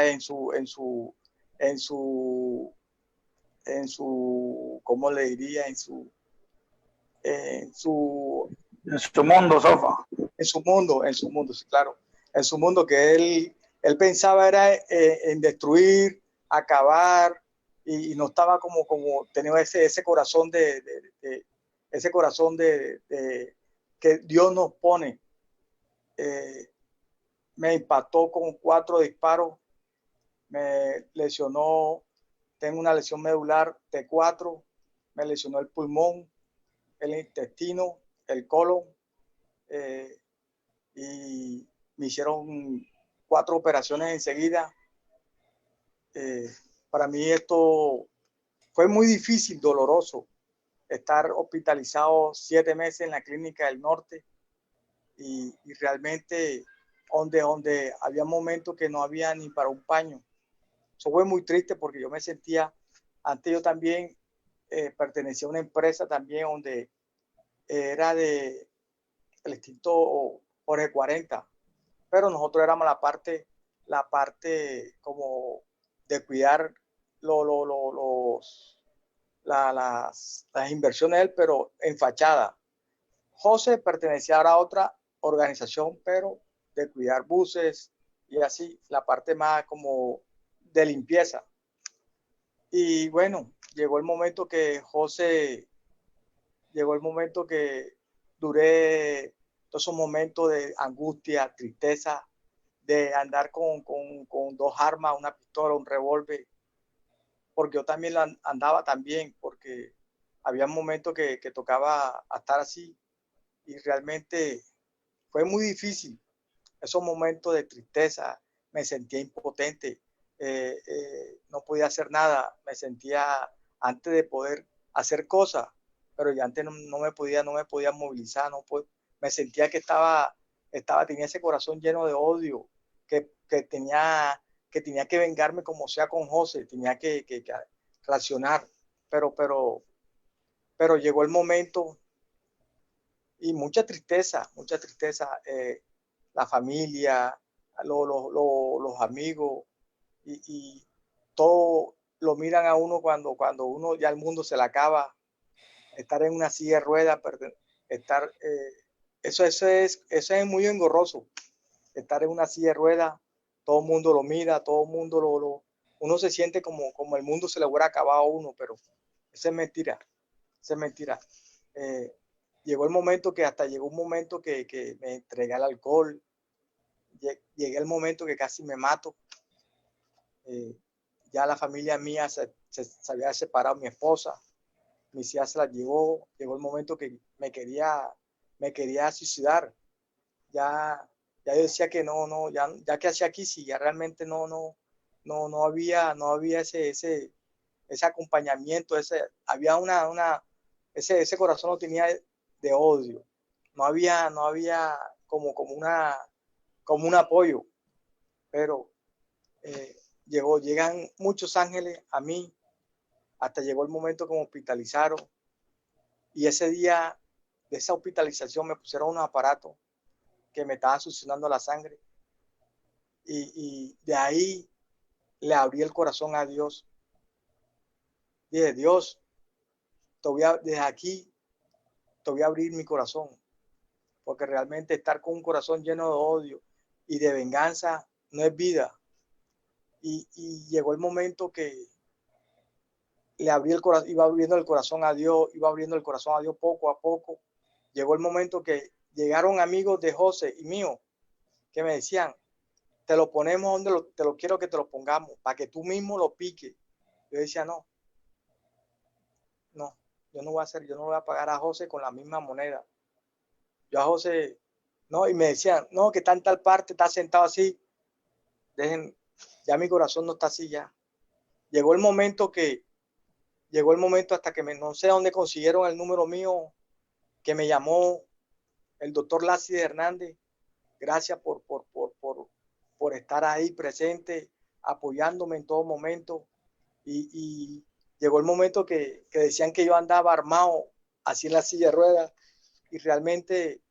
¿cómo le diría? En su mundo, Sofa. En su mundo, sí, claro. En su mundo, que él pensaba era en destruir, acabar, y no estaba como tenía ese corazón ese corazón que Dios nos pone. Me impactó con 4 disparos, me lesionó, tengo una lesión medular T4, me lesionó el pulmón, el intestino, el colon, y me hicieron 4 operaciones enseguida. Para mí esto fue muy difícil, doloroso, estar hospitalizado 7 meses en la clínica del norte y realmente donde había momentos que no había ni para un paño. Eso fue muy triste porque yo me sentía, antes yo también pertenecía a una empresa también donde era el extinto Jorge 40, pero nosotros éramos la parte como de cuidar las inversiones de él, pero en fachada. José pertenecía ahora a otra organización, pero de cuidar buses y así, la parte más como de limpieza. Y bueno, llegó el momento que duré todos esos momentos de angustia, tristeza, de andar con 2 armas, una pistola, un revólver, porque yo también andaba también, porque había momentos que tocaba estar así y realmente fue muy difícil. esos momentos de tristeza, me sentía impotente, no podía hacer nada, me sentía antes de poder hacer cosas, pero ya antes no me podía movilizar, me sentía que tenía ese corazón lleno de odio, que tenía que vengarme como sea con José, tenía que reaccionar, pero llegó el momento y mucha tristeza, la familia, los amigos y todo lo miran a uno cuando uno ya el mundo se le acaba, estar en una silla de ruedas, estar, eso es muy engorroso, estar en una silla de ruedas, todo el mundo lo mira, todo el mundo uno se siente como el mundo se le hubiera acabado a uno, pero eso es mentira, eso es mentira. Llegó el momento que me entregué al alcohol, llegué el momento que casi me mato. Ya la familia mía se había separado, mi esposa, mis hijas se las llevó, llegó el momento que me quería suicidar. Ya yo decía que ya que hacía aquí, si ya realmente no había ese acompañamiento, había ese corazón lo tenía de odio, no había como un apoyo, pero llegan muchos ángeles a mí, hasta llegó el momento que me hospitalizaron, y ese día de esa hospitalización me pusieron unos aparatos que me estaban succionando la sangre, y de ahí le abrí el corazón a Dios. Dije, Dios, desde aquí te voy a abrir mi corazón, porque realmente estar con un corazón lleno de odio y de venganza no es vida. Y llegó el momento que le abrí el corazón, iba abriendo el corazón a Dios poco a poco. Llegó el momento que llegaron amigos de José y mío que me decían, te lo ponemos donde te lo quiero que te lo pongamos, para que tú mismo lo piques. Yo decía, no, yo no voy a pagar a José con la misma moneda. Yo a José, no, y me decían, no, que está en tal parte, está sentado así. Ya mi corazón no está así ya. Llegó el momento hasta que no sé dónde consiguieron el número mío, que me llamó el doctor Lácido Hernández. Gracias por estar ahí presente, apoyándome en todo momento. Y llegó el momento que decían que yo andaba armado así en la silla de ruedas, y realmente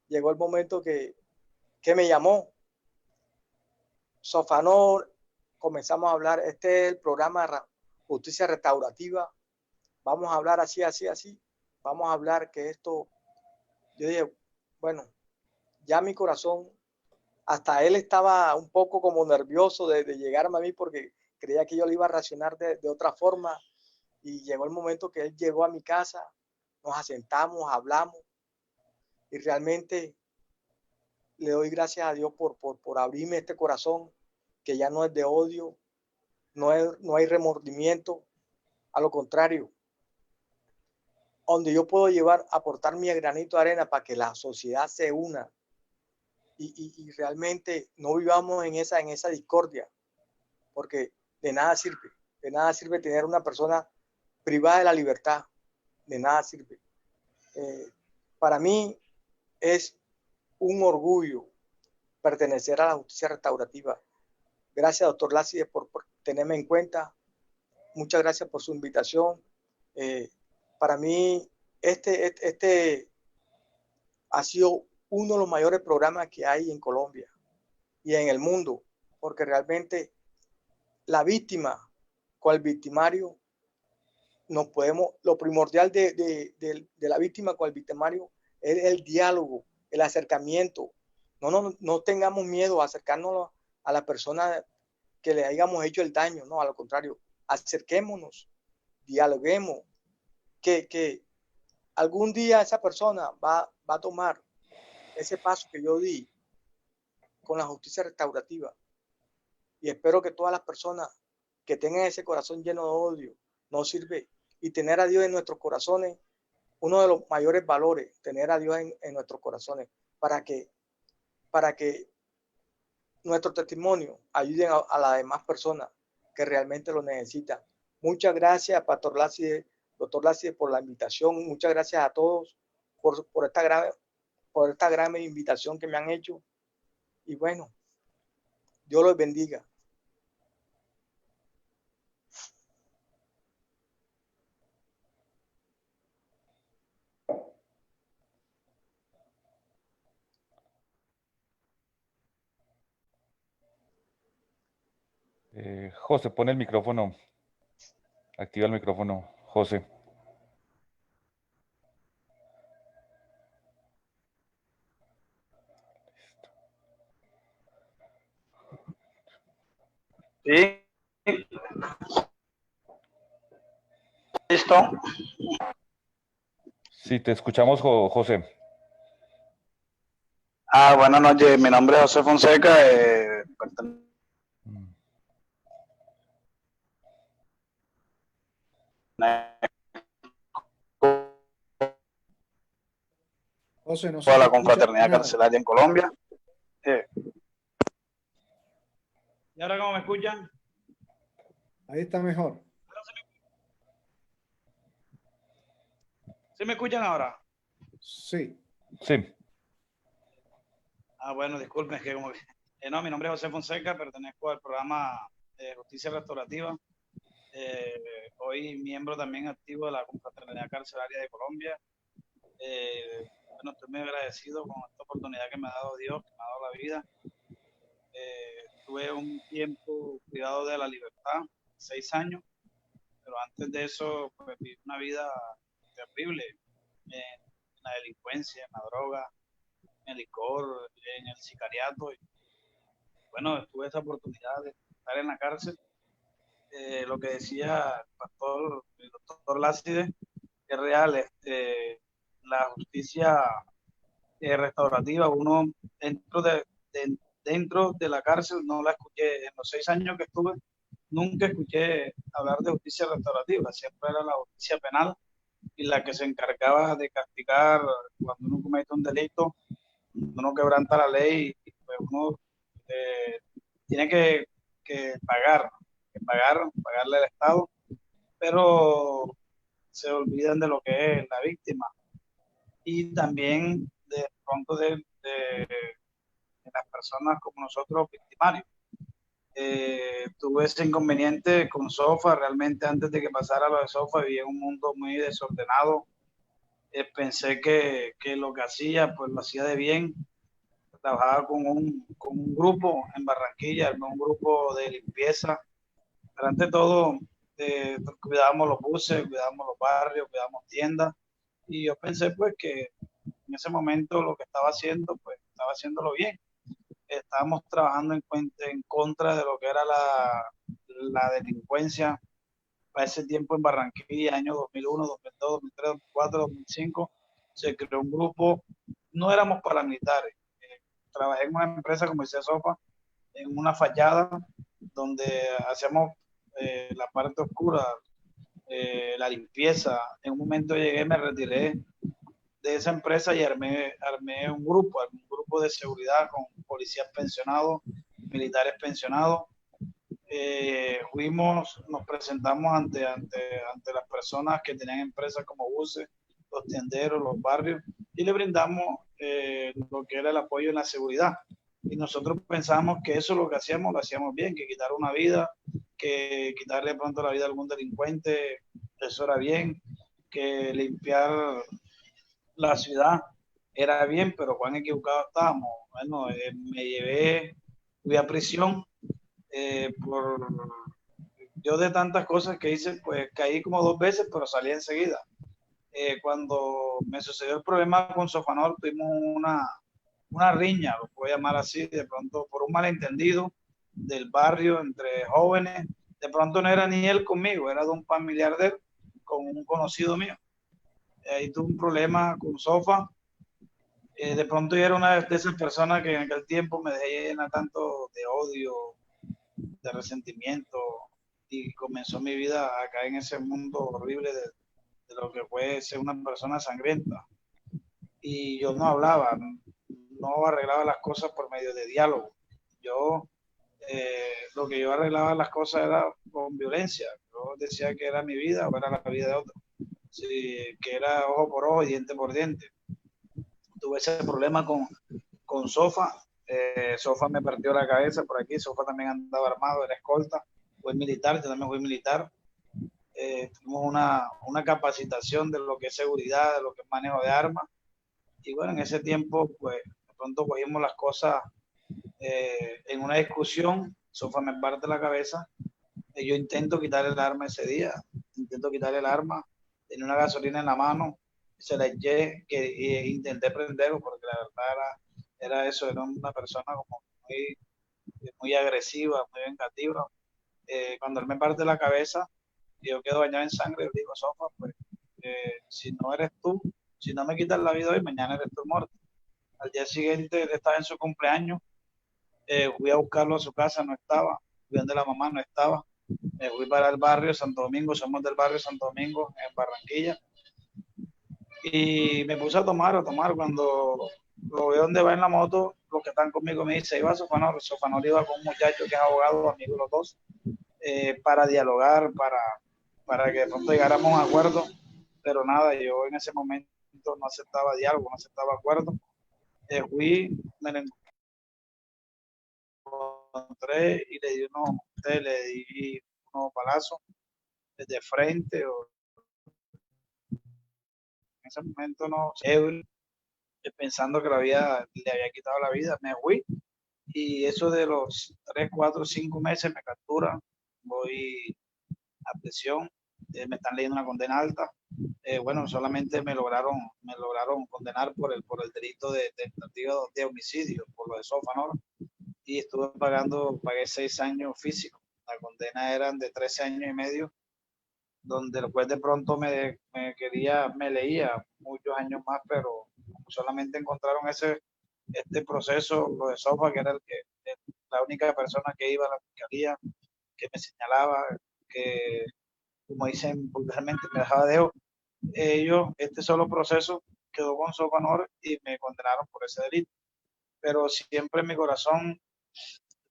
llegó el momento que me llamó. Sofanor, comenzamos a hablar, este es el programa Justicia Restaurativa, vamos a hablar así, vamos a hablar que esto, yo dije, bueno, ya mi corazón, hasta él estaba un poco como nervioso de llegarme a mí, porque creía que yo le iba a reaccionar de otra forma, y llegó el momento que él llegó a mi casa, nos asentamos, hablamos, y realmente le doy gracias a Dios por abrirme este corazón, que ya no es de odio, no hay remordimiento, a lo contrario, donde yo puedo aportar mi granito de arena para que la sociedad se una y realmente no vivamos en esa discordia, porque de nada sirve tener una persona privada de la libertad, de nada sirve. Para mí es un orgullo pertenecer a la justicia restaurativa. Gracias, doctor Lácido, por tenerme en cuenta. Muchas gracias por su invitación. Para mí, este ha sido uno de los mayores programas que hay en Colombia y en el mundo, porque realmente la víctima con el victimario, lo primordial de la víctima con el victimario es el diálogo, el acercamiento. No tengamos miedo a acercarnos a la persona que le hayamos hecho el daño, no, a lo contrario, acerquémonos, dialoguemos, que algún día esa persona va a tomar ese paso que yo di con la justicia restaurativa, y espero que todas las personas que tengan ese corazón lleno de odio no sirve, y tener a Dios en nuestros corazones, uno de los mayores valores, tener a Dios en nuestros corazones, para que nuestro testimonio ayuden a las demás personas que realmente lo necesitan. Muchas gracias, Pastor Lácide, doctor Lácide, por la invitación. Muchas gracias a todos por esta gran invitación que me han hecho. Y bueno, Dios los bendiga. José, pone el micrófono, activa el micrófono, José. Sí, listo. Sí, te escuchamos, José. Buenas noches, mi nombre es José Fonseca. José, no se A te la escucha confraternidad nada. carcelaria en Colombia. ¿Y ahora cómo me escuchan? Ahí está mejor. ¿Sí me escuchan ahora? Sí. Sí. Bueno, disculpen, es que como no, mi nombre es José Fonseca, pertenezco al programa de Justicia Restaurativa. Hoy miembro también activo de la confraternidad carcelaria de Colombia. Bueno, estoy muy agradecido con esta oportunidad que me ha dado Dios, que me ha dado la vida. Tuve un tiempo privado de la libertad, 6 años, pero antes de eso pues, viví una vida terrible en la delincuencia, en la droga, en el licor, en el sicariato. Y, bueno, tuve esa oportunidad de estar en la cárcel. Lo que decía el doctor Lácide es real. La justicia restaurativa, uno dentro de la cárcel no la escuché. En los 6 años que estuve, nunca escuché hablar de justicia restaurativa. Siempre era la justicia penal y la que se encargaba de castigar cuando uno comete un delito, uno quebranta la ley y pues uno tiene que pagarle al Estado, pero se olvidan de lo que es la víctima y también de pronto de las personas como nosotros victimarios. Tuve ese inconveniente con Sofa, realmente antes de que pasara lo de Sofa vivía en un mundo muy desordenado. Pensé que lo que hacía, pues lo hacía de bien. Trabajaba con un grupo en Barranquilla, un grupo de limpieza, pero ante todo cuidábamos los buses, cuidábamos los barrios, cuidábamos tiendas, y yo pensé pues que en ese momento lo que estaba haciendo, pues estaba haciéndolo bien. Estábamos trabajando en contra de lo que era la delincuencia para ese tiempo en Barranquilla, año 2001, 2002, 2003, 2004, 2005, se creó un grupo, no éramos paramilitares. Trabajé en una empresa, como decía Sofa, en una fachada donde hacíamos la parte oscura, la limpieza. En un momento llegué, me retiré de esa empresa y armé un grupo de seguridad con policías pensionados, militares pensionados. Nos presentamos ante las personas que tenían empresas como buses, los tenderos, los barrios, y le brindamos lo que era el apoyo en la seguridad. Y nosotros pensamos que eso lo hacíamos bien, que quitar una vida, que quitarle pronto la vida a algún delincuente, eso era bien, que limpiar la ciudad era bien, pero cuán equivocado estábamos. Bueno, fui a prisión por yo de tantas cosas que hice, pues caí como 2 veces, pero salí enseguida. Cuando me sucedió el problema con Sofanor, tuvimos una riña, lo puedo llamar así, de pronto por un malentendido del barrio entre jóvenes. De pronto no era ni él conmigo, era de un familiar de él, con un conocido mío. Ahí tuve un problema con Sofa. De pronto yo era una de esas personas que en aquel tiempo me dejé llenar tanto de odio, de resentimiento, y comenzó mi vida acá en ese mundo horrible de lo que fue ser una persona sangrienta. Y yo no hablaba, no arreglaba las cosas por medio de diálogo. Yo, lo que yo arreglaba las cosas era con violencia. Yo decía que era mi vida o era la vida de otro. Sí, que era ojo por ojo y diente por diente. Tuve ese problema con Sofa. Sofa me partió la cabeza por aquí. Sofa también andaba armado, era escolta. Fue militar, yo también fui militar. Tuvimos una capacitación de lo que es seguridad, de lo que es manejo de armas. Y bueno, en ese tiempo, pues, de pronto cogimos las cosas en una discusión. Sofa me parte la cabeza. Yo intento quitar el arma ese día. Intento quitar el arma. Tenía una gasolina en la mano. Se la eché e intenté prenderlo porque la verdad era eso. Era una persona como muy agresiva, muy vengativa. Cuando él me parte la cabeza y yo quedo bañado en sangre, yo digo, Sofa, pues, si no eres tú, si no me quitas la vida hoy, mañana eres tú muerto. Al día siguiente, él estaba en su cumpleaños, fui a buscarlo a su casa, no estaba, fui donde la mamá, no estaba, me fui para el barrio Santo Domingo, somos del barrio Santo Domingo, en Barranquilla, y me puse a tomar, cuando lo veo donde va en la moto, los que están conmigo me dicen, iba a Sofanor, Sofanor iba con un muchacho que es abogado, amigo los dos, para dialogar, para que de pronto llegáramos a un acuerdo, pero nada, yo en ese momento no aceptaba diálogo, no aceptaba acuerdo. Fui, me lo encontré y le di unos palazos de frente. En ese momento no sé, pensando que le había quitado la vida, me fui y eso de los 3, 4, 5 meses me capturan, voy a prisión, me están leyendo una condena alta. Bueno, solamente me lograron condenar por el delito de tentativa de homicidio, por lo de Sofa, ¿no? Y pagué 6 años físicos. La condena eran de 13 años y medio, donde el juez de pronto me leía muchos años más, pero solamente encontraron este proceso, lo de Sofa, que era la única persona que iba a la fiscalía, que me señalaba, que, como dicen vulgarmente, me dejaba de ojo. Este solo proceso quedó con Sofanor y me condenaron por ese delito. Pero siempre en mi corazón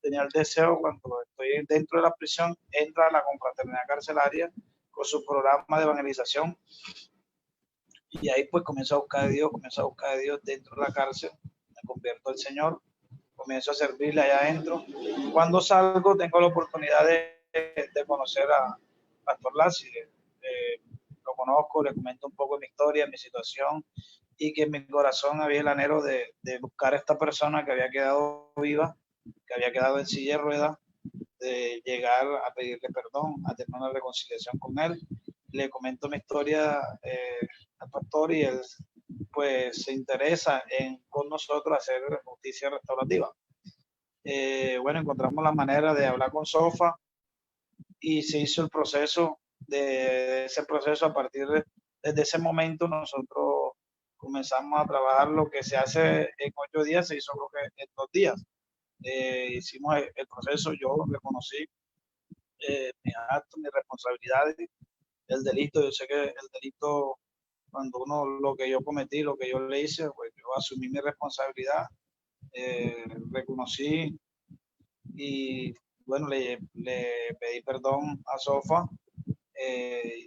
tenía el deseo, cuando estoy dentro de la prisión, entra a la confraternidad carcelaria con su programa de evangelización. Y ahí pues comienzo a buscar de Dios dentro de la cárcel, me convierto al Señor, comienzo a servirle allá adentro. Cuando salgo tengo la oportunidad de conocer a Pastor Lassi. Lo conozco, le comento un poco de mi historia, mi situación, y que en mi corazón había el anhelo de buscar a esta persona que había quedado viva, que había quedado en silla de ruedas, de llegar a pedirle perdón, a tener una reconciliación con él. Le comento mi historia al pastor y él pues se interesa con nosotros hacer justicia restaurativa. Bueno, encontramos la manera de hablar con Sofa y se hizo el proceso de ese proceso. A partir desde ese momento nosotros comenzamos a trabajar lo que se hace en 8 días, se hizo creo que en 2 días. Hicimos el proceso, yo reconocí mis actos, mis responsabilidades, el delito. Yo sé que el delito, cuando lo que yo cometí, lo que yo le hice, pues yo asumí mi responsabilidad, reconocí y bueno, le pedí perdón a Sofa,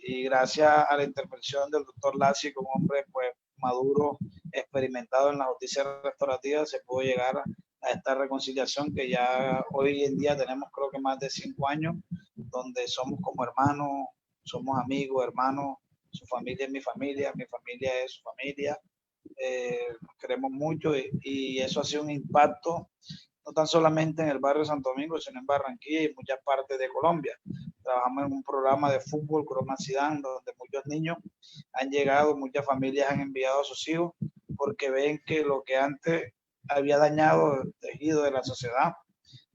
y gracias a la intervención del doctor Lassi, como hombre pues maduro, experimentado en la justicia restaurativa, se pudo llegar a esta reconciliación que ya hoy en día tenemos creo que más de 5 años, donde somos como hermanos, somos amigos, hermanos, su familia es mi familia es su familia, nos queremos mucho y eso ha sido un impacto no tan solamente en el barrio Santo Domingo, sino en Barranquilla y en muchas partes de Colombia. Trabajamos en un programa de fútbol, Corona Sidán, donde muchos niños han llegado, muchas familias han enviado a sus hijos, porque ven que lo que antes había dañado el tejido de la sociedad,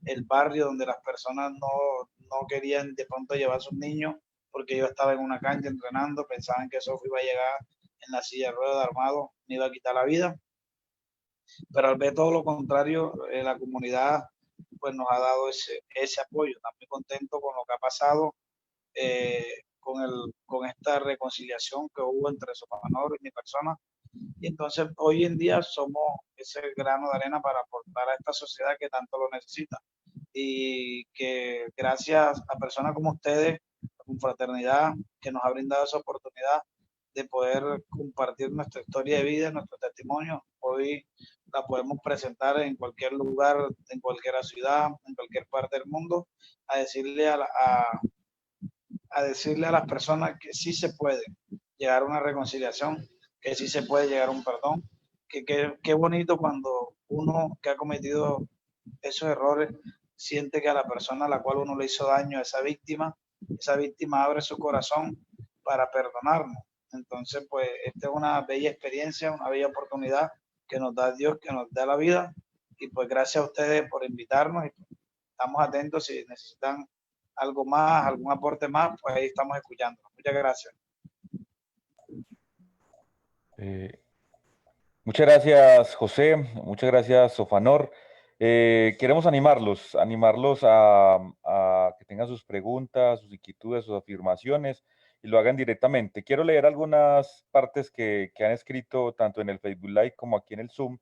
el barrio donde las personas no querían de pronto llevar a sus niños, porque yo estaba en una cancha entrenando, pensaban que Sofi iba a llegar en la silla de ruedas armado, me iba a quitar la vida, pero al ver todo lo contrario, la comunidad pues nos ha dado ese apoyo. Estamos muy contentos con lo que ha pasado, con esta reconciliación que hubo entre Sofanor y mi persona. Y entonces hoy en día somos ese grano de arena para aportar a esta sociedad que tanto lo necesita. Y que gracias a personas como ustedes, la confraternidad, que nos ha brindado esa oportunidad de poder compartir nuestra historia de vida, nuestro testimonio, hoy la podemos presentar en cualquier lugar, en cualquier ciudad, en cualquier parte del mundo, a decirle a decirle a las personas que sí se puede llegar a una reconciliación, que sí se puede llegar a un perdón, que qué bonito cuando uno que ha cometido esos errores siente que a la persona a la cual uno le hizo daño, a esa víctima abre su corazón para perdonarnos. Entonces, pues, esta es una bella experiencia, una bella oportunidad que nos da Dios, que nos da la vida. Y pues gracias a ustedes por invitarnos y estamos atentos si necesitan algo más, algún aporte más, pues ahí estamos escuchando. Muchas gracias. Muchas gracias, José. Muchas gracias, Sofanor. Queremos animarlos a que tengan sus preguntas, sus inquietudes, sus afirmaciones y lo hagan directamente. Quiero leer algunas partes que han escrito tanto en el Facebook Live como aquí en el Zoom.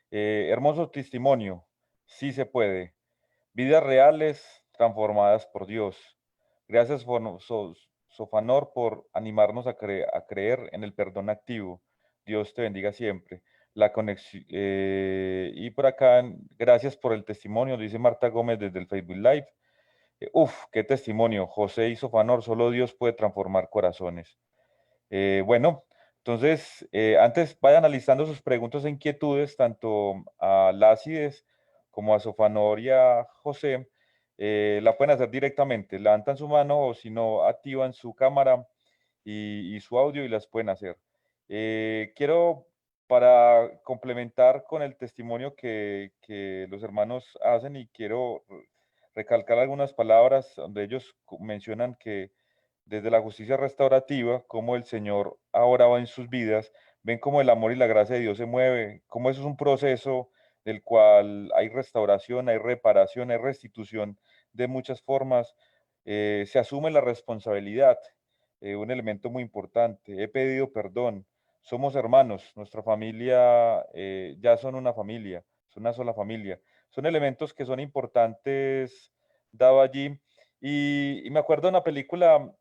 Hermoso testimonio, sí se puede. Vidas reales transformadas por Dios. Gracias, Sofanor, por animarnos a creer en el perdón activo. Dios te bendiga siempre. La conexión, y por acá, gracias por el testimonio, dice Marta Gómez desde el Facebook Live. Qué testimonio. José y Sofanor, solo Dios puede transformar corazones. Bueno, entonces, antes vayan analizando sus preguntas e inquietudes, tanto a Lácides como a Sofanor y a José. La pueden hacer directamente, levantan su mano o si no, activan su cámara y su audio y las pueden hacer. Quiero, para complementar con el testimonio que los hermanos hacen, y quiero recalcar algunas palabras donde ellos mencionan que desde la justicia restaurativa, cómo el Señor ahora va en sus vidas, ven cómo el amor y la gracia de Dios se mueve, cómo eso es un proceso del cual hay restauración, hay reparación, hay restitución de muchas formas. Se asume la responsabilidad, un elemento muy importante. He pedido perdón, somos hermanos, nuestra familia ya son una familia, son una sola familia. Son elementos que son importantes dado allí. Y me acuerdo de una película,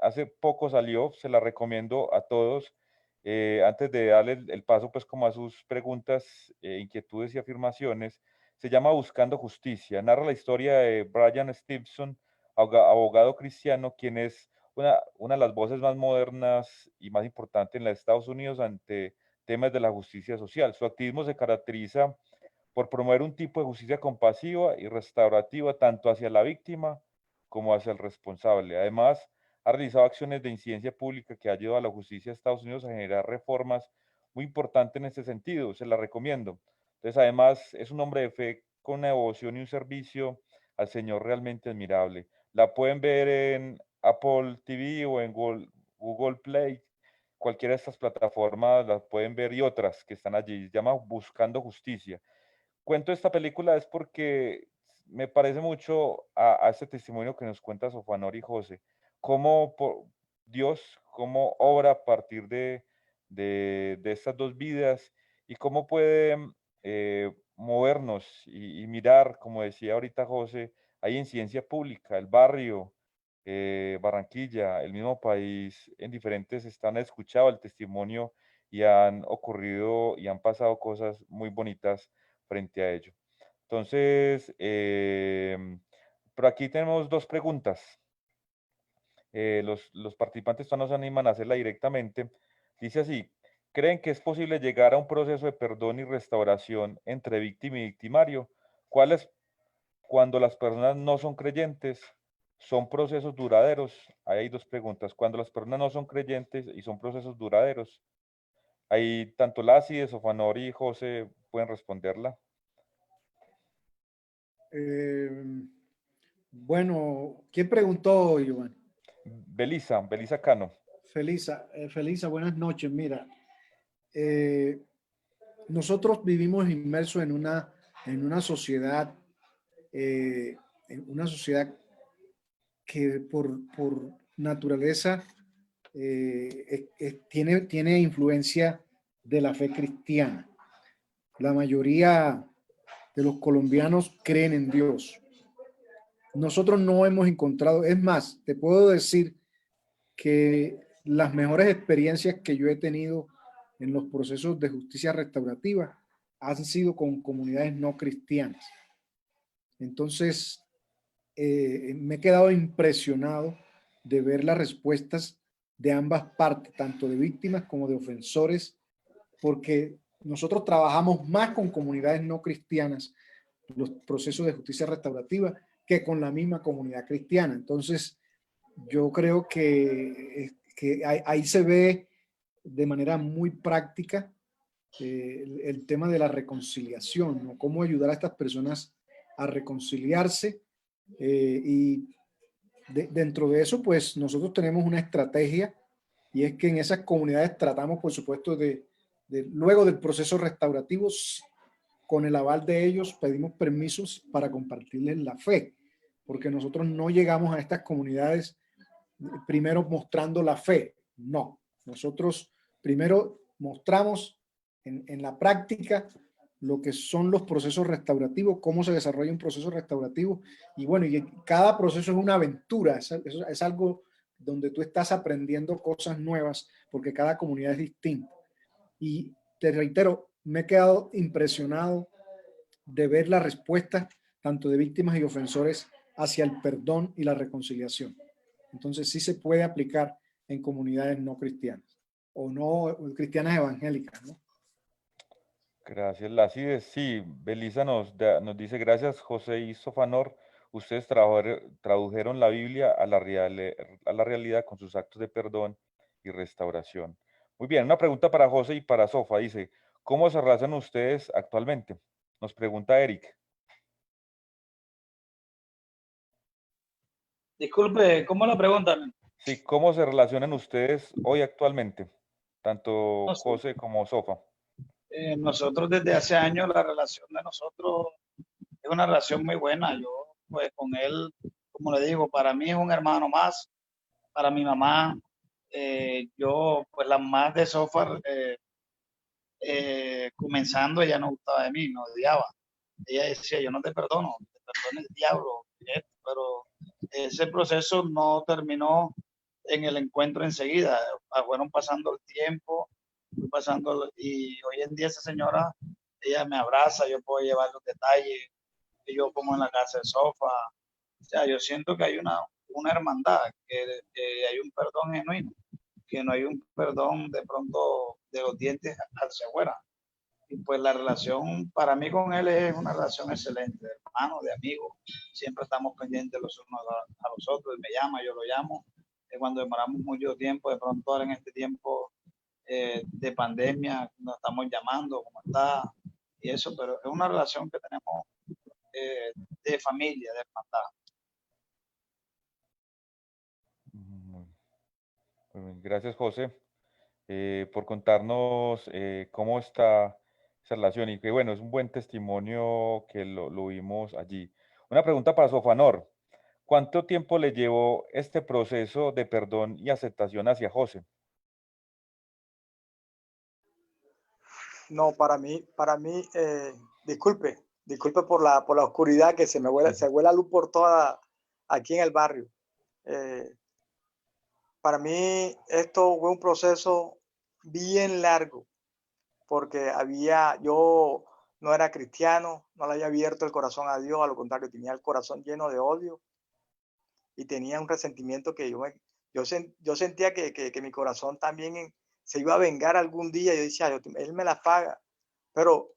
hace poco salió, se la recomiendo a todos. Antes de darle el paso pues como a sus preguntas, inquietudes y afirmaciones, se llama Buscando Justicia. Narra la historia de Brian Stevenson, abogado cristiano, quien es una de las voces más modernas y más importantes en los Estados Unidos ante temas de la justicia social. Su activismo se caracteriza por promover un tipo de justicia compasiva y restaurativa tanto hacia la víctima como hacia el responsable. Además, ha realizado acciones de incidencia pública que ha ayudado a la justicia de Estados Unidos a generar reformas muy importantes en este sentido. Se la recomiendo. Entonces, además, es un hombre de fe con una devoción y un servicio al Señor realmente admirable. La pueden ver en Apple TV o en Google Play. Cualquiera de estas plataformas las pueden ver y otras que están allí. Se llama Buscando Justicia. Cuento esta película es porque me parece mucho a este testimonio que nos cuenta Sofanor y José, cómo Dios, cómo obra a partir de estas dos vidas y cómo puede movernos y mirar, como decía ahorita José, hay incidencia pública, el barrio, Barranquilla, el mismo país, en diferentes están escuchado el testimonio y han ocurrido y han pasado cosas muy bonitas frente a ello. Entonces, por aquí tenemos dos preguntas. Los participantes no nos animan a hacerla directamente. Dice así, ¿creen que es posible llegar a un proceso de perdón y restauración entre víctima y victimario? ¿Cuáles, cuando las personas no son creyentes, son procesos duraderos? Ahí hay dos preguntas. Cuando las personas no son creyentes y son procesos duraderos, ahí tanto Lassi, Sofanor y José pueden responderla. Bueno, ¿quién preguntó, Giovanni? Belisa Cano. Felisa, buenas noches. Mira, nosotros vivimos inmersos en una sociedad que por naturaleza tiene influencia de la fe cristiana. la mayoría de los colombianos creen en Dios. Nosotros no hemos encontrado, es más, te puedo decir que las mejores experiencias que yo he tenido en los procesos de justicia restaurativa han sido con comunidades no cristianas. Entonces, me he quedado impresionado de ver las respuestas de ambas partes, tanto de víctimas como de ofensores, porque nosotros trabajamos más con comunidades no cristianas, los procesos de justicia restaurativa, que con la misma comunidad cristiana. Entonces, yo creo que ahí se ve de manera muy práctica el tema de la reconciliación, ¿no? Cómo ayudar a estas personas a reconciliarse y dentro de eso, pues nosotros tenemos una estrategia y es que en esas comunidades tratamos, por supuesto, luego del proceso restaurativo, con el aval de ellos, pedimos permisos para compartirles la fe, porque nosotros no llegamos a estas comunidades primero mostrando la fe, no. Nosotros primero mostramos en la práctica lo que son los procesos restaurativos, cómo se desarrolla un proceso restaurativo. Y bueno, y cada proceso es una aventura, es algo donde tú estás aprendiendo cosas nuevas, porque cada comunidad es distinta. Y te reitero, me he quedado impresionado de ver la respuesta tanto de víctimas y ofensores hacia el perdón y la reconciliación. Entonces sí se puede aplicar en comunidades no cristianas o no cristianas evangélicas, ¿no? Gracias, Lacides. Sí, Belisa nos dice, gracias, José y Sofanor. Ustedes tradujeron la Biblia a a la realidad con sus actos de perdón y restauración. Muy bien, una pregunta para José y para Sofa. Dice, ¿cómo se relacionan ustedes actualmente? Nos pregunta Eric. Disculpe, ¿cómo la preguntan? Sí, ¿cómo se relacionan ustedes hoy actualmente? Tanto No sé. José como Sofa. Nosotros desde hace años la relación de nosotros es una relación muy buena. Yo pues con él, como le digo, para mí es un hermano más, para mi mamá, yo pues la más de Sofar, comenzando ella no gustaba de mí, me odiaba. Ella decía, yo no te perdono, te perdono el diablo, pero ese proceso no terminó en el encuentro enseguida, fueron pasando el tiempo, y hoy en día esa señora, ella me abraza, yo puedo llevar los detalles, que yo como en la casa de Sofá, o sea, yo siento que hay una hermandad, que hay un perdón genuino, que no hay un perdón de pronto de los dientes hacia afuera. Y pues la relación para mí con él es una relación excelente, de hermano, de amigo. Siempre estamos pendientes los unos a los otros. Él me llama, yo lo llamo. Cuando demoramos mucho tiempo, de pronto ahora en este tiempo de pandemia, nos estamos llamando, ¿cómo está? Y eso, pero es una relación que tenemos de familia, de hermandad. Muy bien, gracias, José, por contarnos cómo está esa relación y que, bueno, es un buen testimonio que lo vimos allí. Una pregunta para Sofanor. ¿Cuánto tiempo le llevó este proceso de perdón y aceptación hacia José? No, para mí, disculpe por la oscuridad que se vuela la luz por toda aquí en el barrio. Para mí esto fue un proceso bien largo, porque yo no era cristiano, no le había abierto el corazón a Dios, a lo contrario, tenía el corazón lleno de odio y tenía un resentimiento que yo sentía que mi corazón también se iba a vengar algún día. Yo decía, él me la paga, pero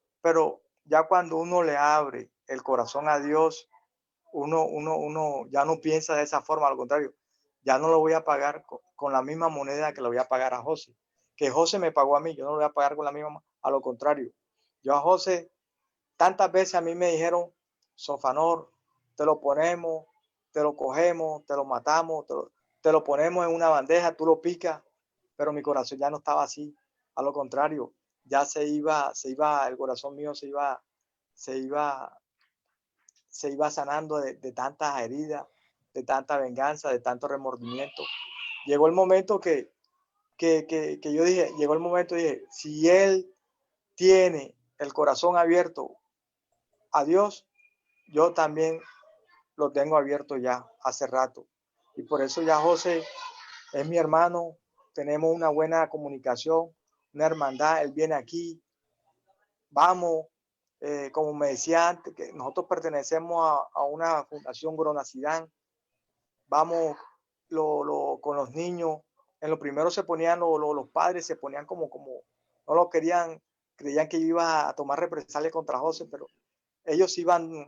ya cuando uno le abre el corazón a Dios, uno ya no piensa de esa forma, al contrario, ya no lo voy a pagar con la misma moneda que lo voy a pagar a José, que José me pagó a mí, yo no lo voy a pagar con la misma, a lo contrario, yo a José, tantas veces a mí me dijeron, Sofanor, te lo ponemos, te lo cogemos, te lo matamos, te lo ponemos en una bandeja, tú lo picas, pero mi corazón ya no estaba así, a lo contrario, ya se iba, el corazón mío se iba sanando de tantas heridas, de tanta venganza, de tanto remordimiento. Llegó el momento que yo dije, si él tiene el corazón abierto a Dios, yo también lo tengo abierto ya hace rato. Y por eso ya José es mi hermano, tenemos una buena comunicación, una hermandad, él viene aquí, vamos, como me decía antes, que nosotros pertenecemos a una fundación Gronacidán, vamos con los niños, en lo primero se ponían los padres, se ponían como, no lo querían, creían que yo iba a tomar represalias contra José, pero ellos se iban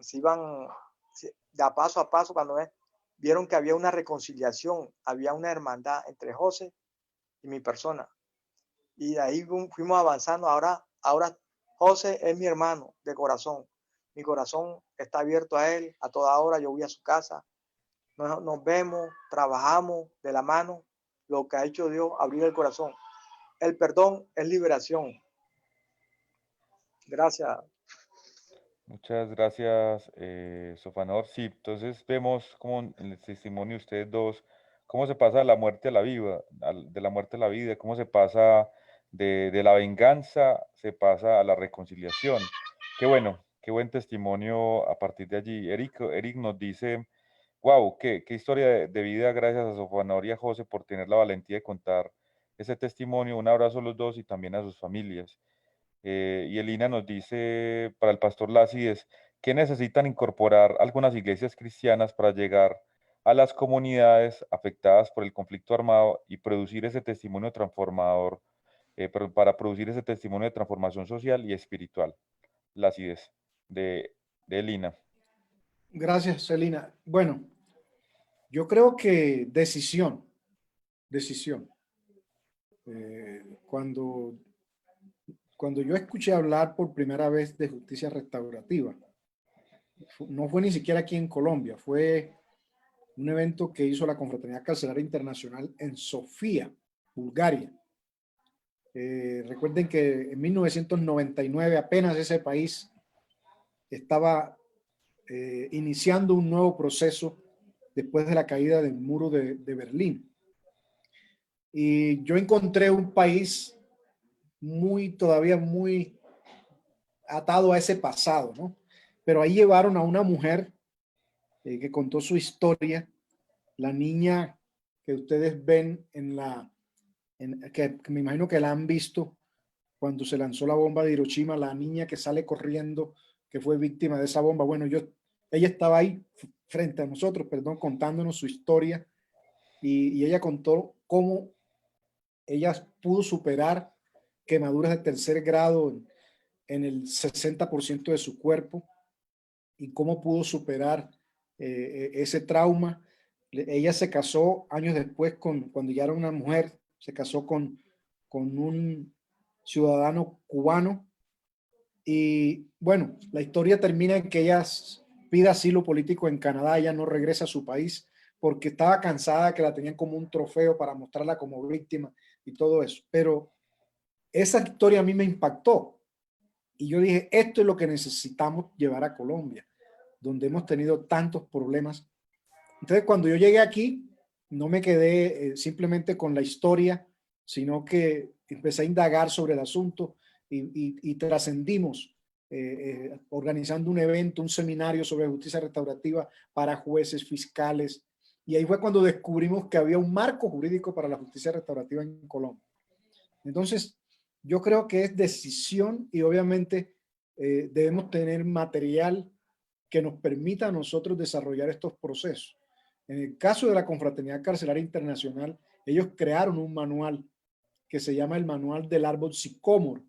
de a paso cuando vieron que había una reconciliación, había una hermandad entre José y mi persona. Y de ahí fuimos avanzando. Ahora José es mi hermano de corazón. Mi corazón está abierto a él a toda hora. Yo voy a su casa, nos vemos, trabajamos de la mano. Lo que ha hecho Dios, abrir el corazón. El perdón es liberación. Gracias. Muchas gracias, Sofanor. Sí, entonces vemos como en el testimonio de ustedes dos, cómo se pasa de la muerte a la vida, de la muerte a la vida, cómo se pasa de la venganza, se pasa a la reconciliación. Qué bueno, qué buen testimonio a partir de allí. Eric nos dice, wow, qué historia de vida, gracias a Sofanor y a José por tener la valentía de contar ese testimonio. Un abrazo a los dos y también a sus familias. Y Elina nos dice para el pastor Lácides que necesitan incorporar algunas iglesias cristianas para llegar a las comunidades afectadas por el conflicto armado y producir ese testimonio transformador, para producir ese testimonio de transformación social y espiritual. Lácides, de Elina. Gracias, Celina. Bueno, yo creo que decisión. Cuando yo escuché hablar por primera vez de justicia restaurativa, no fue ni siquiera aquí en Colombia, fue un evento que hizo la Confraternidad Carcelaria Internacional en Sofía, Bulgaria. Recuerden que en 1999 apenas ese país estaba iniciando un nuevo proceso después de la caída del muro de Berlín. Y yo encontré un país todavía muy atado a ese pasado, ¿no? Pero ahí llevaron a una mujer que contó su historia, la niña que ustedes ven que me imagino que la han visto cuando se lanzó la bomba de Hiroshima, la niña que sale corriendo, que fue víctima de esa bomba. Bueno, ella estaba ahí frente a nosotros, perdón, contándonos su historia y ella contó cómo ella pudo superar quemaduras de tercer grado en el 60% de su cuerpo y cómo pudo superar ese trauma. Ella se casó años después, cuando ya era una mujer, se casó con un ciudadano cubano y bueno, la historia termina en que ella pide asilo político en Canadá, ella no regresa a su país porque estaba cansada, que la tenían como un trofeo para mostrarla como víctima y todo eso. Pero esa historia a mí me impactó y yo dije, esto es lo que necesitamos llevar a Colombia, donde hemos tenido tantos problemas. Entonces, cuando yo llegué aquí, no me quedé simplemente con la historia, sino que empecé a indagar sobre el asunto y trascendimos organizando un evento, un seminario sobre justicia restaurativa para jueces, fiscales, y ahí fue cuando descubrimos que había un marco jurídico para la justicia restaurativa en Colombia. Entonces, yo creo que es decisión y obviamente debemos tener material que nos permita a nosotros desarrollar estos procesos. En el caso de la Confraternidad Carcelaria Internacional, ellos crearon un manual que se llama el Manual del Árbol Sicómoro,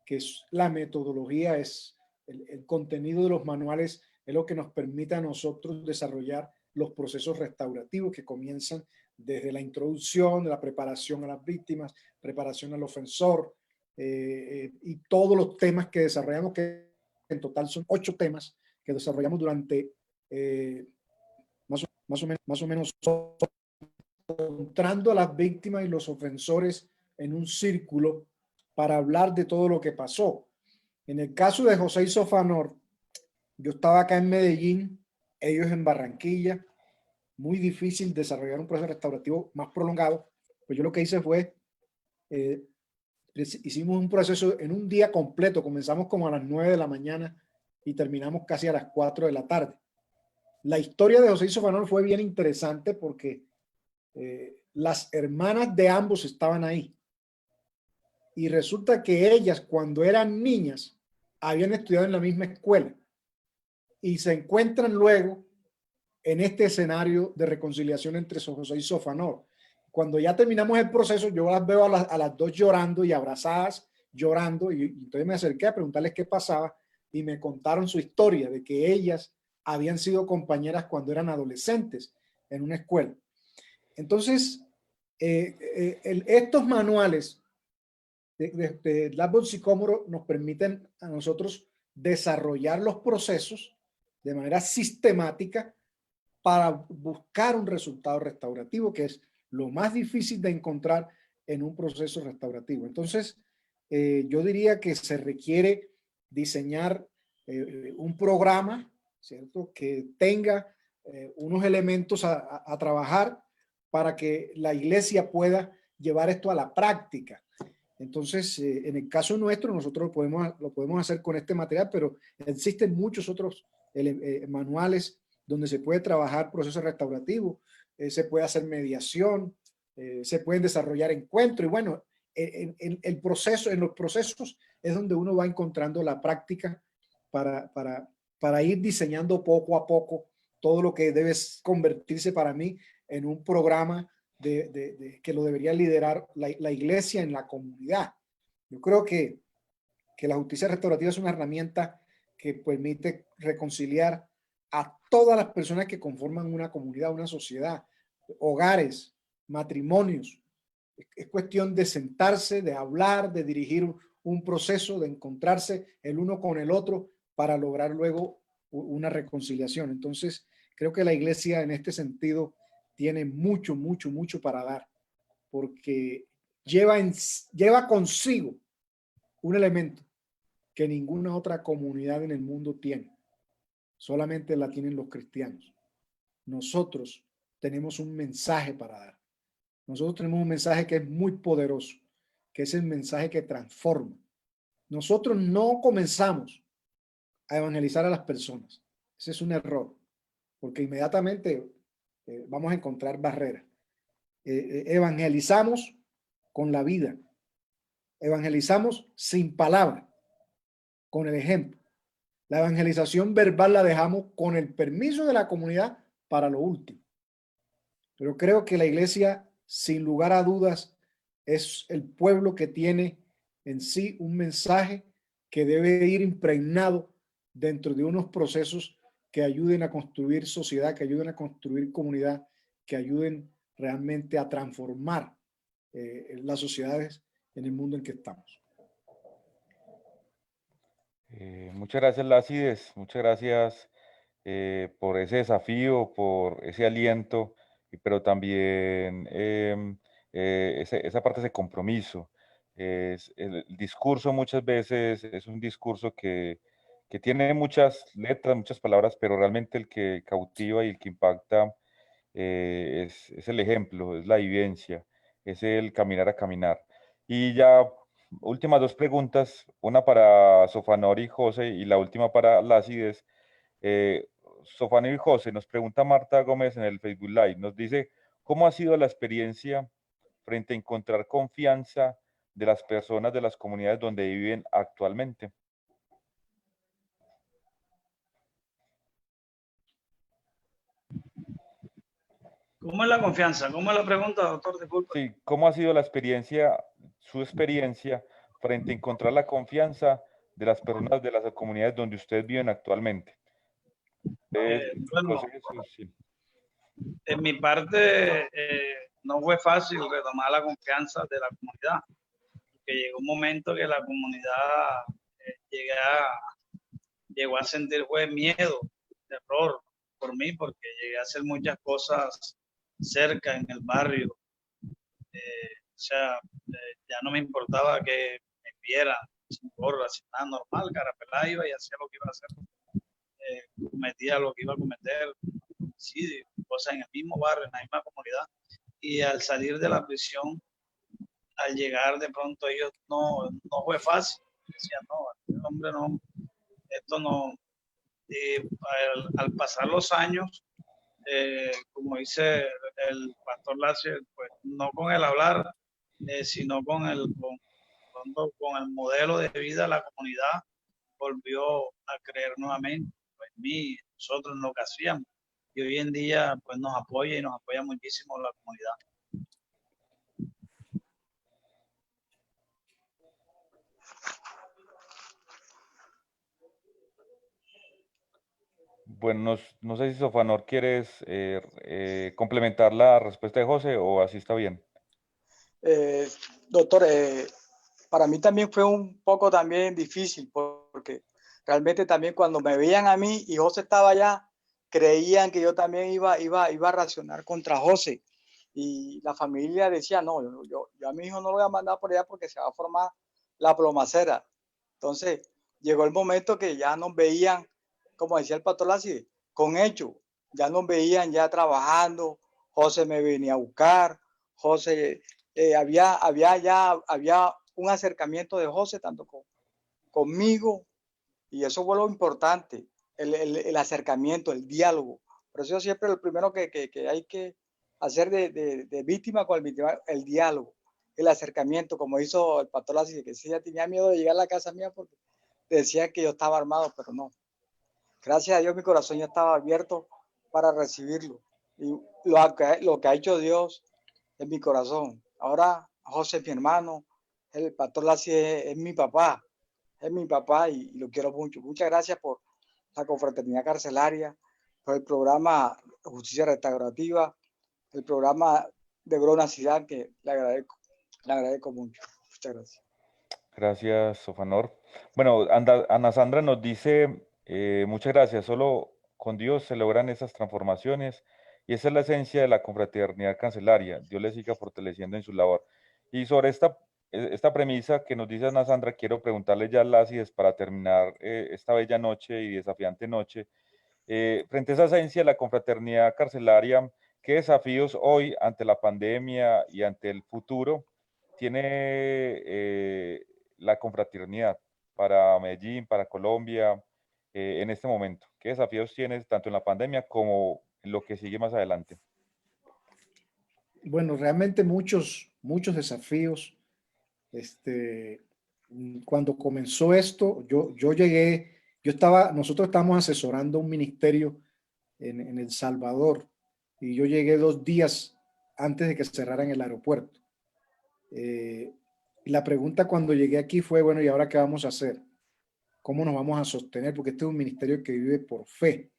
que es la metodología, es el contenido de los manuales, es lo que nos permite a nosotros desarrollar los procesos restaurativos que comienzan desde la introducción, de la preparación a las víctimas, preparación al ofensor, y todos los temas que desarrollamos, que en total son 8 temas que desarrollamos durante más o menos encontrando a las víctimas y los ofensores en un círculo para hablar de todo lo que pasó. En el caso de José y Sofanor, yo estaba acá en Medellín, ellos en Barranquilla, muy difícil desarrollar un proceso restaurativo más prolongado, pues yo lo que hice fue Hicimos un proceso en un día completo, comenzamos como a las 9 de la mañana y terminamos casi a las 4 de la tarde. La historia de José Isofanor fue bien interesante porque las hermanas de ambos estaban ahí. Y resulta que ellas, cuando eran niñas, habían estudiado en la misma escuela y se encuentran luego en este escenario de reconciliación entre José y Sofanor. Cuando ya terminamos el proceso, yo las veo a las dos llorando y abrazadas, llorando, y entonces me acerqué a preguntarles qué pasaba y me contaron su historia de que ellas habían sido compañeras cuando eran adolescentes en una escuela. Entonces, estos manuales de Blackboard Sicómoro nos permiten a nosotros desarrollar los procesos de manera sistemática para buscar un resultado restaurativo, que es lo más difícil de encontrar en un proceso restaurativo. Entonces, yo diría que se requiere diseñar un programa, ¿cierto?, que tenga unos elementos a trabajar para que la iglesia pueda llevar esto a la práctica. Entonces, en el caso nuestro, nosotros lo podemos hacer con este material, pero existen muchos otros manuales donde se puede trabajar procesos restaurativos, se puede hacer mediación, se pueden desarrollar encuentros. Y bueno, en los procesos es donde uno va encontrando la práctica para ir diseñando poco a poco todo lo que debe convertirse para mí en un programa que lo debería liderar la iglesia en la comunidad. Yo creo que la justicia restaurativa es una herramienta que permite reconciliar a todas las personas que conforman una comunidad, una sociedad, hogares, matrimonios. Es cuestión de sentarse, de hablar, de dirigir un proceso, de encontrarse el uno con el otro para lograr luego una reconciliación. Entonces, creo que la iglesia en este sentido tiene mucho, mucho, mucho para dar, porque lleva consigo un elemento que ninguna otra comunidad en el mundo tiene. Solamente la tienen los cristianos. Nosotros tenemos un mensaje para dar. Nosotros tenemos un mensaje que es muy poderoso, que es el mensaje que transforma. Nosotros no comenzamos a evangelizar a las personas. Ese es un error, porque inmediatamente vamos a encontrar barreras. Evangelizamos con la vida. Evangelizamos sin palabra, con el ejemplo. La evangelización verbal la dejamos con el permiso de la comunidad para lo último. Pero creo que la iglesia, sin lugar a dudas, es el pueblo que tiene en sí un mensaje que debe ir impregnado dentro de unos procesos que ayuden a construir sociedad, que ayuden a construir comunidad, que ayuden realmente a transformar las sociedades en el mundo en que estamos. Muchas gracias, Lácides. Muchas gracias por ese desafío, por ese aliento, pero también esa parte de compromiso. El discurso muchas veces es un discurso que tiene muchas letras, muchas palabras, pero realmente el que cautiva y el que impacta es el ejemplo, es la vivencia, es el caminar a caminar. Y ya, últimas dos preguntas, una para Sofanor y José y la última para Lácides. Sofanor y José, nos pregunta Marta Gómez en el Facebook Live, nos dice, ¿cómo ha sido la experiencia frente a encontrar confianza de las personas de las comunidades donde viven actualmente? ¿Cómo es la confianza? ¿Cómo es la pregunta, doctor? Disculpe. Sí, ¿cómo ha sido la experiencia, su experiencia frente a encontrar la confianza de las personas de las comunidades donde ustedes viven actualmente? Bueno, Sí. en mi parte no fue fácil retomar la confianza de la comunidad, porque llegó un momento que la comunidad llegó a sentir miedo, terror por mí, porque llegué a hacer muchas cosas cerca en el barrio. Ya no me importaba que me vieran sin gorra, sin nada, normal, carapelá iba y hacía lo que iba a hacer, cometía lo que iba a cometer, homicidio, cosas en el mismo barrio, en la misma comunidad. Y al salir de la prisión, al llegar de pronto ellos no fue fácil. Decían, no, el hombre no, esto no. Al pasar los años, como dice el pastor Lacio, pues no con el hablar, sino con el modelo de vida, la comunidad volvió a creer nuevamente pues, en mí, nosotros en lo que hacíamos. Y hoy en día pues nos apoya y nos apoya muchísimo la comunidad. Bueno, no sé si Sofanor quieres complementar la respuesta de José o así está bien. Doctor, para mí también fue un poco también difícil porque realmente también cuando me veían a mí y José estaba allá, creían que yo también iba a reaccionar contra José. Y la familia decía, no, yo a mi hijo no lo voy a mandar por allá porque se va a formar la plomacera. Entonces, llegó el momento que ya nos veían, como decía el pastor Lassi, con hechos. Ya nos veían ya trabajando, José me venía a buscar, José, había un acercamiento de José tanto conmigo, y eso fue lo importante, el acercamiento, el diálogo. Por eso siempre lo primero que hay que hacer de víctima con el víctima, el diálogo, el acercamiento, como hizo el pastor Lassi, que sí, ya tenía miedo de llegar a la casa mía porque decía que yo estaba armado, pero no. Gracias a Dios mi corazón ya estaba abierto para recibirlo. Y lo que ha hecho Dios en mi corazón. Ahora José es mi hermano, el pastor Lassi es mi papá, y lo quiero mucho. Muchas gracias por la confraternidad carcelaria, por el programa Justicia Restaurativa, el programa de Brona Ciudad, que le agradezco mucho. Muchas gracias. Gracias, Sofanor. Bueno, Ana Sandra nos dice, muchas gracias, solo con Dios se logran esas transformaciones y esa es la esencia de la confraternidad cancelaria. Dios le siga fortaleciendo en su labor. Y sobre esta premisa que nos dice Ana Sandra, quiero preguntarle ya a Lácides para terminar esta bella noche y desafiante noche. Frente a esa esencia de la confraternidad carcelaria, ¿qué desafíos hoy ante la pandemia y ante el futuro tiene la confraternidad para Medellín, para Colombia, en este momento? ¿Qué desafíos tienes tanto en la pandemia como en lo que sigue más adelante? Bueno, realmente muchos desafíos. Cuando comenzó esto, yo llegué, nosotros estábamos asesorando un ministerio en El Salvador y yo llegué 2 días antes de que cerraran el aeropuerto. Y la pregunta cuando llegué aquí fue, bueno, ¿y ahora qué vamos a hacer? ¿Cómo nos vamos a sostener? Porque este es un ministerio que vive por fe.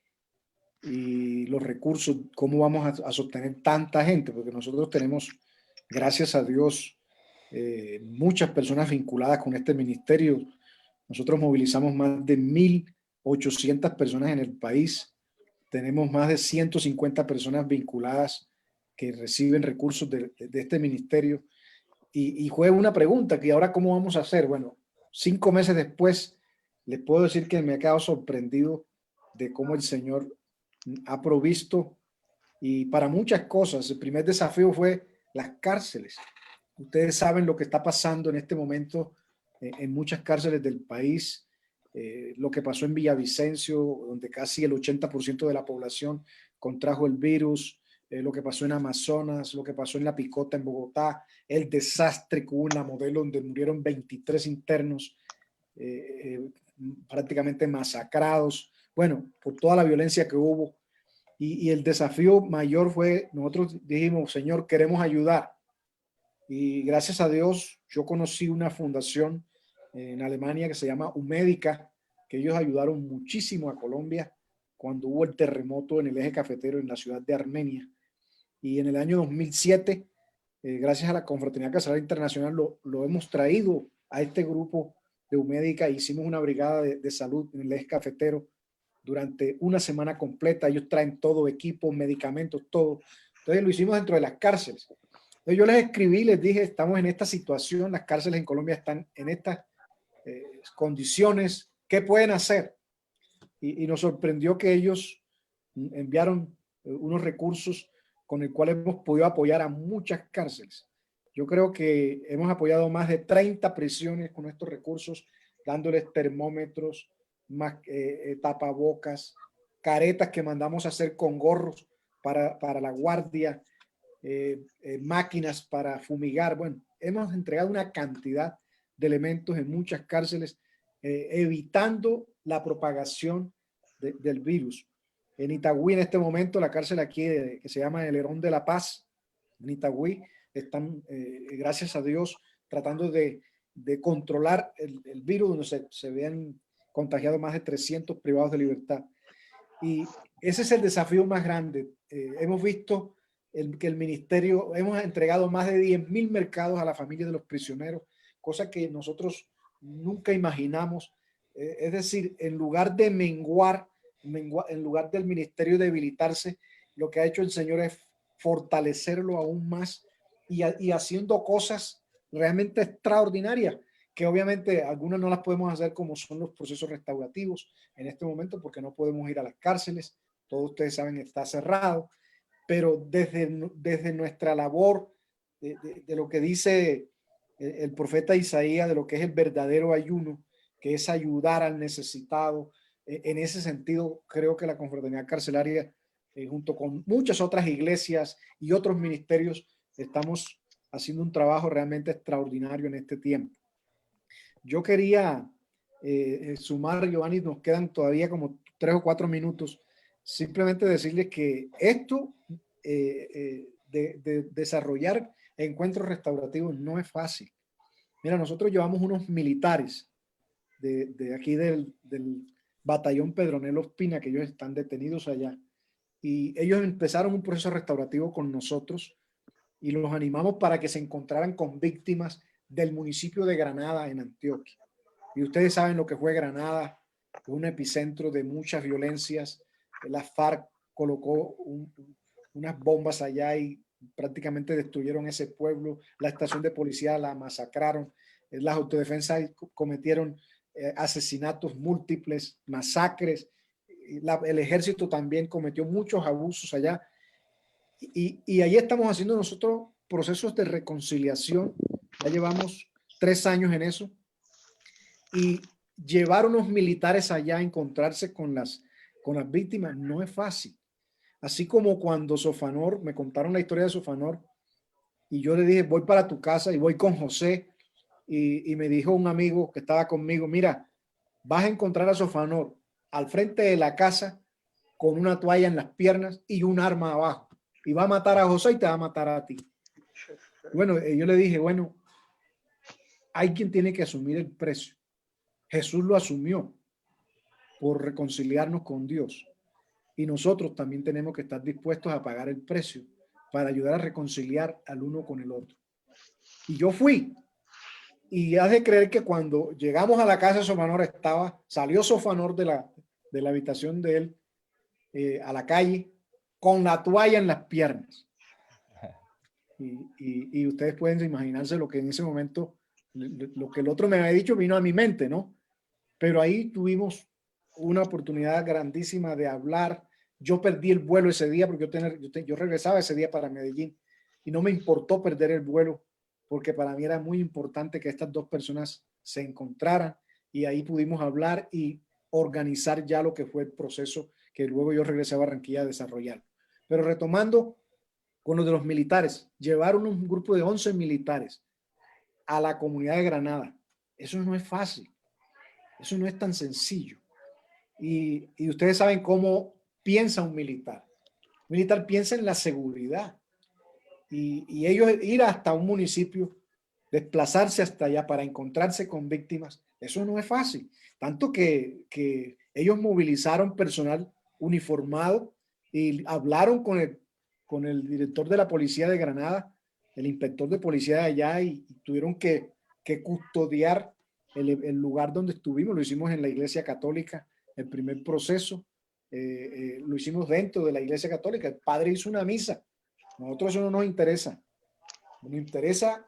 Y los recursos, ¿cómo vamos a sostener tanta gente? Porque nosotros tenemos, gracias a Dios, muchas personas vinculadas con este ministerio. Nosotros movilizamos más de 1.800 personas en el país. Tenemos más de 150 personas vinculadas que reciben recursos de este ministerio. Y fue una pregunta que ahora cómo vamos a hacer. Bueno, 5 meses después, les puedo decir que me he quedado sorprendido de cómo el Señor ha provisto y para muchas cosas. El primer desafío fue las cárceles. Ustedes saben lo que está pasando en este momento en muchas cárceles del país, lo que pasó en Villavicencio, donde casi el 80% de la población contrajo el virus, lo que pasó en Amazonas, lo que pasó en La Picota, en Bogotá, el desastre que hubo en La Modelo, donde murieron 23 internos, prácticamente masacrados, bueno, por toda la violencia que hubo. Y el desafío mayor fue, nosotros dijimos, Señor, queremos ayudar. Y gracias a Dios, yo conocí una fundación en Alemania que se llama Umédica, que ellos ayudaron muchísimo a Colombia cuando hubo el terremoto en el eje cafetero en la ciudad de Armenia. Y en el año 2007, gracias a la Confraternidad Carcelaria Internacional, lo hemos traído a este grupo de Umédica. Hicimos una brigada de salud en el eje cafetero durante una semana completa. Ellos traen todo, equipos, medicamentos, todo. Entonces lo hicimos dentro de las cárceles. Entonces yo les escribí, les dije, estamos en esta situación, las cárceles en Colombia están en estas condiciones, ¿qué pueden hacer? Y nos sorprendió que ellos enviaron unos recursos con el cual hemos podido apoyar a muchas cárceles. Yo creo que hemos apoyado más de 30 prisiones con estos recursos, dándoles termómetros, más, tapabocas, caretas que mandamos a hacer con gorros para la guardia, máquinas para fumigar. Bueno, hemos entregado una cantidad de elementos en muchas cárceles, evitando la propagación del virus. En Itagüí, en este momento, la cárcel aquí que se llama El Herón de la Paz, en Itagüí, están, gracias a Dios, tratando de controlar el virus, donde se habían contagiado más de 300 privados de libertad. Y ese es el desafío más grande. Hemos visto que el ministerio, hemos entregado más de 10.000 mercados a la familia de los prisioneros, cosa que nosotros nunca imaginamos. Es decir, en lugar de menguar, en lugar del ministerio debilitarse, lo que ha hecho el Señor es fortalecerlo aún más y haciendo cosas realmente extraordinarias, que obviamente algunas no las podemos hacer, como son los procesos restaurativos en este momento, porque no podemos ir a las cárceles, todos ustedes saben, está cerrado, pero desde nuestra labor, de lo que dice el profeta Isaías, de lo que es el verdadero ayuno, que es ayudar al necesitado, en ese sentido creo que la confraternidad carcelaria, junto con muchas otras iglesias y otros ministerios, estamos haciendo un trabajo realmente extraordinario en este tiempo. Yo quería sumar, Giovanni, nos quedan todavía como 3 o 4 minutos, simplemente decirles que esto de desarrollar encuentros restaurativos no es fácil. Mira, nosotros llevamos unos militares de aquí del batallón Pedronel Ospina, que ellos están detenidos allá, y ellos empezaron un proceso restaurativo con nosotros y los animamos para que se encontraran con víctimas del municipio de Granada en Antioquia. Y ustedes saben lo que fue Granada, un epicentro de muchas violencias. La FARC colocó unas bombas allá y prácticamente destruyeron ese pueblo. La estación de policía la masacraron. Las autodefensas cometieron asesinatos múltiples, masacres. El ejército también cometió muchos abusos allá. Y ahí estamos haciendo nosotros procesos de reconciliación. Ya llevamos 3 años en eso. Y llevar unos militares allá a encontrarse con las víctimas no es fácil. Así como cuando Sofanor, me contaron la historia de Sofanor, y yo le dije, voy para tu casa y voy con José, y me dijo un amigo que estaba conmigo, mira, vas a encontrar a Sofanor al frente de la casa con una toalla en las piernas y un arma abajo, y va a matar a José y te va a matar a ti. Bueno, yo le dije, bueno, hay quien tiene que asumir el precio. Jesús lo asumió por reconciliarnos con Dios. Y nosotros también tenemos que estar dispuestos a pagar el precio para ayudar a reconciliar al uno con el otro. Y yo fui. Y has de creer que cuando llegamos a la casa de Sofanor salió Sofanor de la habitación de él a la calle con la toalla en las piernas. Y ustedes pueden imaginarse lo que en ese momento, lo que el otro me había dicho vino a mi mente, ¿no? Pero ahí tuvimos una oportunidad grandísima de hablar. Yo perdí el vuelo ese día porque yo regresaba ese día para Medellín y no me importó perder el vuelo porque para mí era muy importante que estas dos personas se encontraran y ahí pudimos hablar y organizar ya lo que fue el proceso que luego yo regresé a Barranquilla a desarrollar. Pero retomando con lo de los militares, llevaron un grupo de 11 militares a la comunidad de Granada. Eso no es fácil. Eso no es tan sencillo. Y ustedes saben cómo piensa un militar. Un militar piensa en la seguridad. Y ellos ir hasta un municipio, desplazarse hasta allá para encontrarse con víctimas, eso no es fácil. Tanto que ellos movilizaron personal uniformado y hablaron con el director de la policía de Granada, el inspector de policía de allá, y tuvieron que custodiar el lugar donde estuvimos. Lo hicimos en la Iglesia Católica, el primer proceso, lo hicimos dentro de la Iglesia Católica. El padre hizo una misa. Nosotros eso no nos interesa. Nos interesa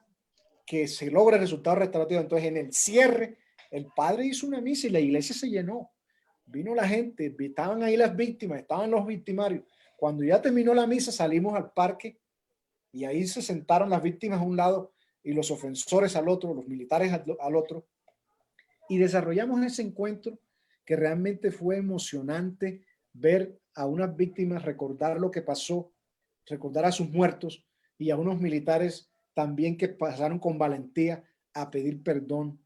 que se logre el resultado restaurativo. Entonces, en el cierre, el padre hizo una misa y la iglesia se llenó. Vino la gente, estaban ahí las víctimas, estaban los victimarios. Cuando ya terminó la misa, salimos al parque y ahí se sentaron las víctimas a un lado y los ofensores al otro, los militares al otro, y desarrollamos ese encuentro que realmente fue emocionante ver a unas víctimas recordar lo que pasó, recordar a sus muertos y a unos militares también que pasaron con valentía a pedir perdón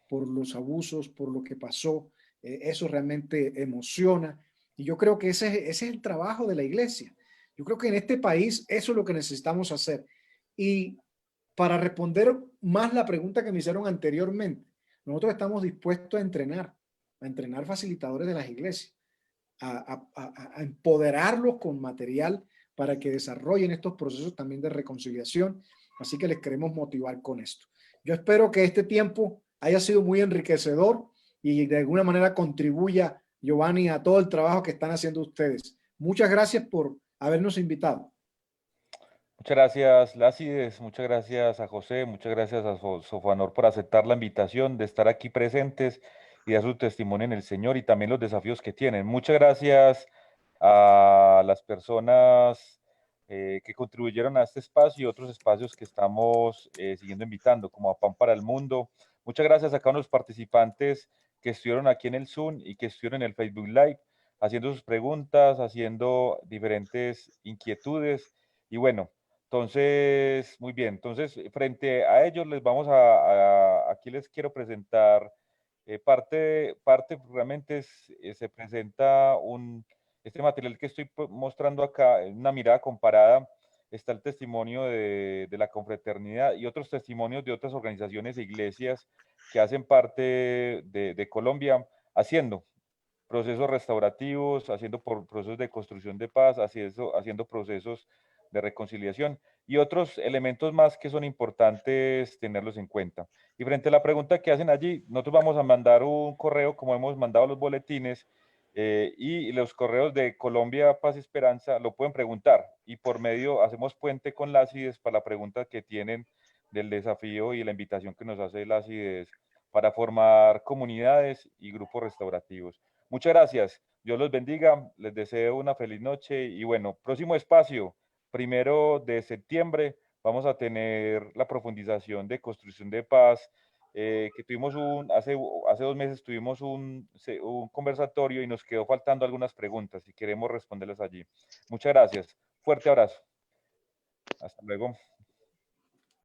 por los abusos, por lo que pasó. Eso realmente emociona. Y yo creo que ese es el trabajo de la iglesia. Yo creo que en este país eso es lo que necesitamos hacer. Y para responder más la pregunta que me hicieron anteriormente, nosotros estamos dispuestos a entrenar facilitadores de las iglesias, a empoderarlos con material para que desarrollen estos procesos también de reconciliación. Así que les queremos motivar con esto. Yo espero que este tiempo haya sido muy enriquecedor y de alguna manera contribuya, Giovanni, a todo el trabajo que están haciendo ustedes. Muchas gracias por habernos invitado. Muchas gracias, Lácides, muchas gracias a José, muchas gracias a Sofanor por aceptar la invitación de estar aquí presentes y dar su testimonio en el Señor y también los desafíos que tienen. Muchas gracias a las personas que contribuyeron a este espacio y otros espacios que estamos siguiendo invitando, como a Pan para el Mundo. Muchas gracias a cada uno de los participantes que estuvieron aquí en el Zoom y que estuvieron en el Facebook Live, haciendo sus preguntas, haciendo diferentes inquietudes. Y bueno, entonces, muy bien. Entonces, frente a ellos les vamos aquí les quiero presentar parte realmente se presenta este material que estoy mostrando acá, en una mirada comparada, está el testimonio de la confraternidad y otros testimonios de otras organizaciones e iglesias que hacen parte de Colombia, haciendo procesos restaurativos, haciendo procesos de construcción de paz, haciendo procesos de reconciliación y otros elementos más que son importantes tenerlos en cuenta. Y frente a la pregunta que hacen allí, nosotros vamos a mandar un correo, como hemos mandado los boletines, y los correos de Colombia, Paz y Esperanza lo pueden preguntar y por medio hacemos puente con las IDES para la pregunta que tienen del desafío y la invitación que nos hace las IDES para formar comunidades y grupos restaurativos. Muchas gracias. Dios los bendiga. Les deseo una feliz noche. Y bueno, próximo espacio, 1 de septiembre, vamos a tener la profundización de construcción de paz. Que tuvimos hace 2 meses tuvimos un conversatorio y nos quedó faltando algunas preguntas y queremos responderlas allí. Muchas gracias. Fuerte abrazo. Hasta luego.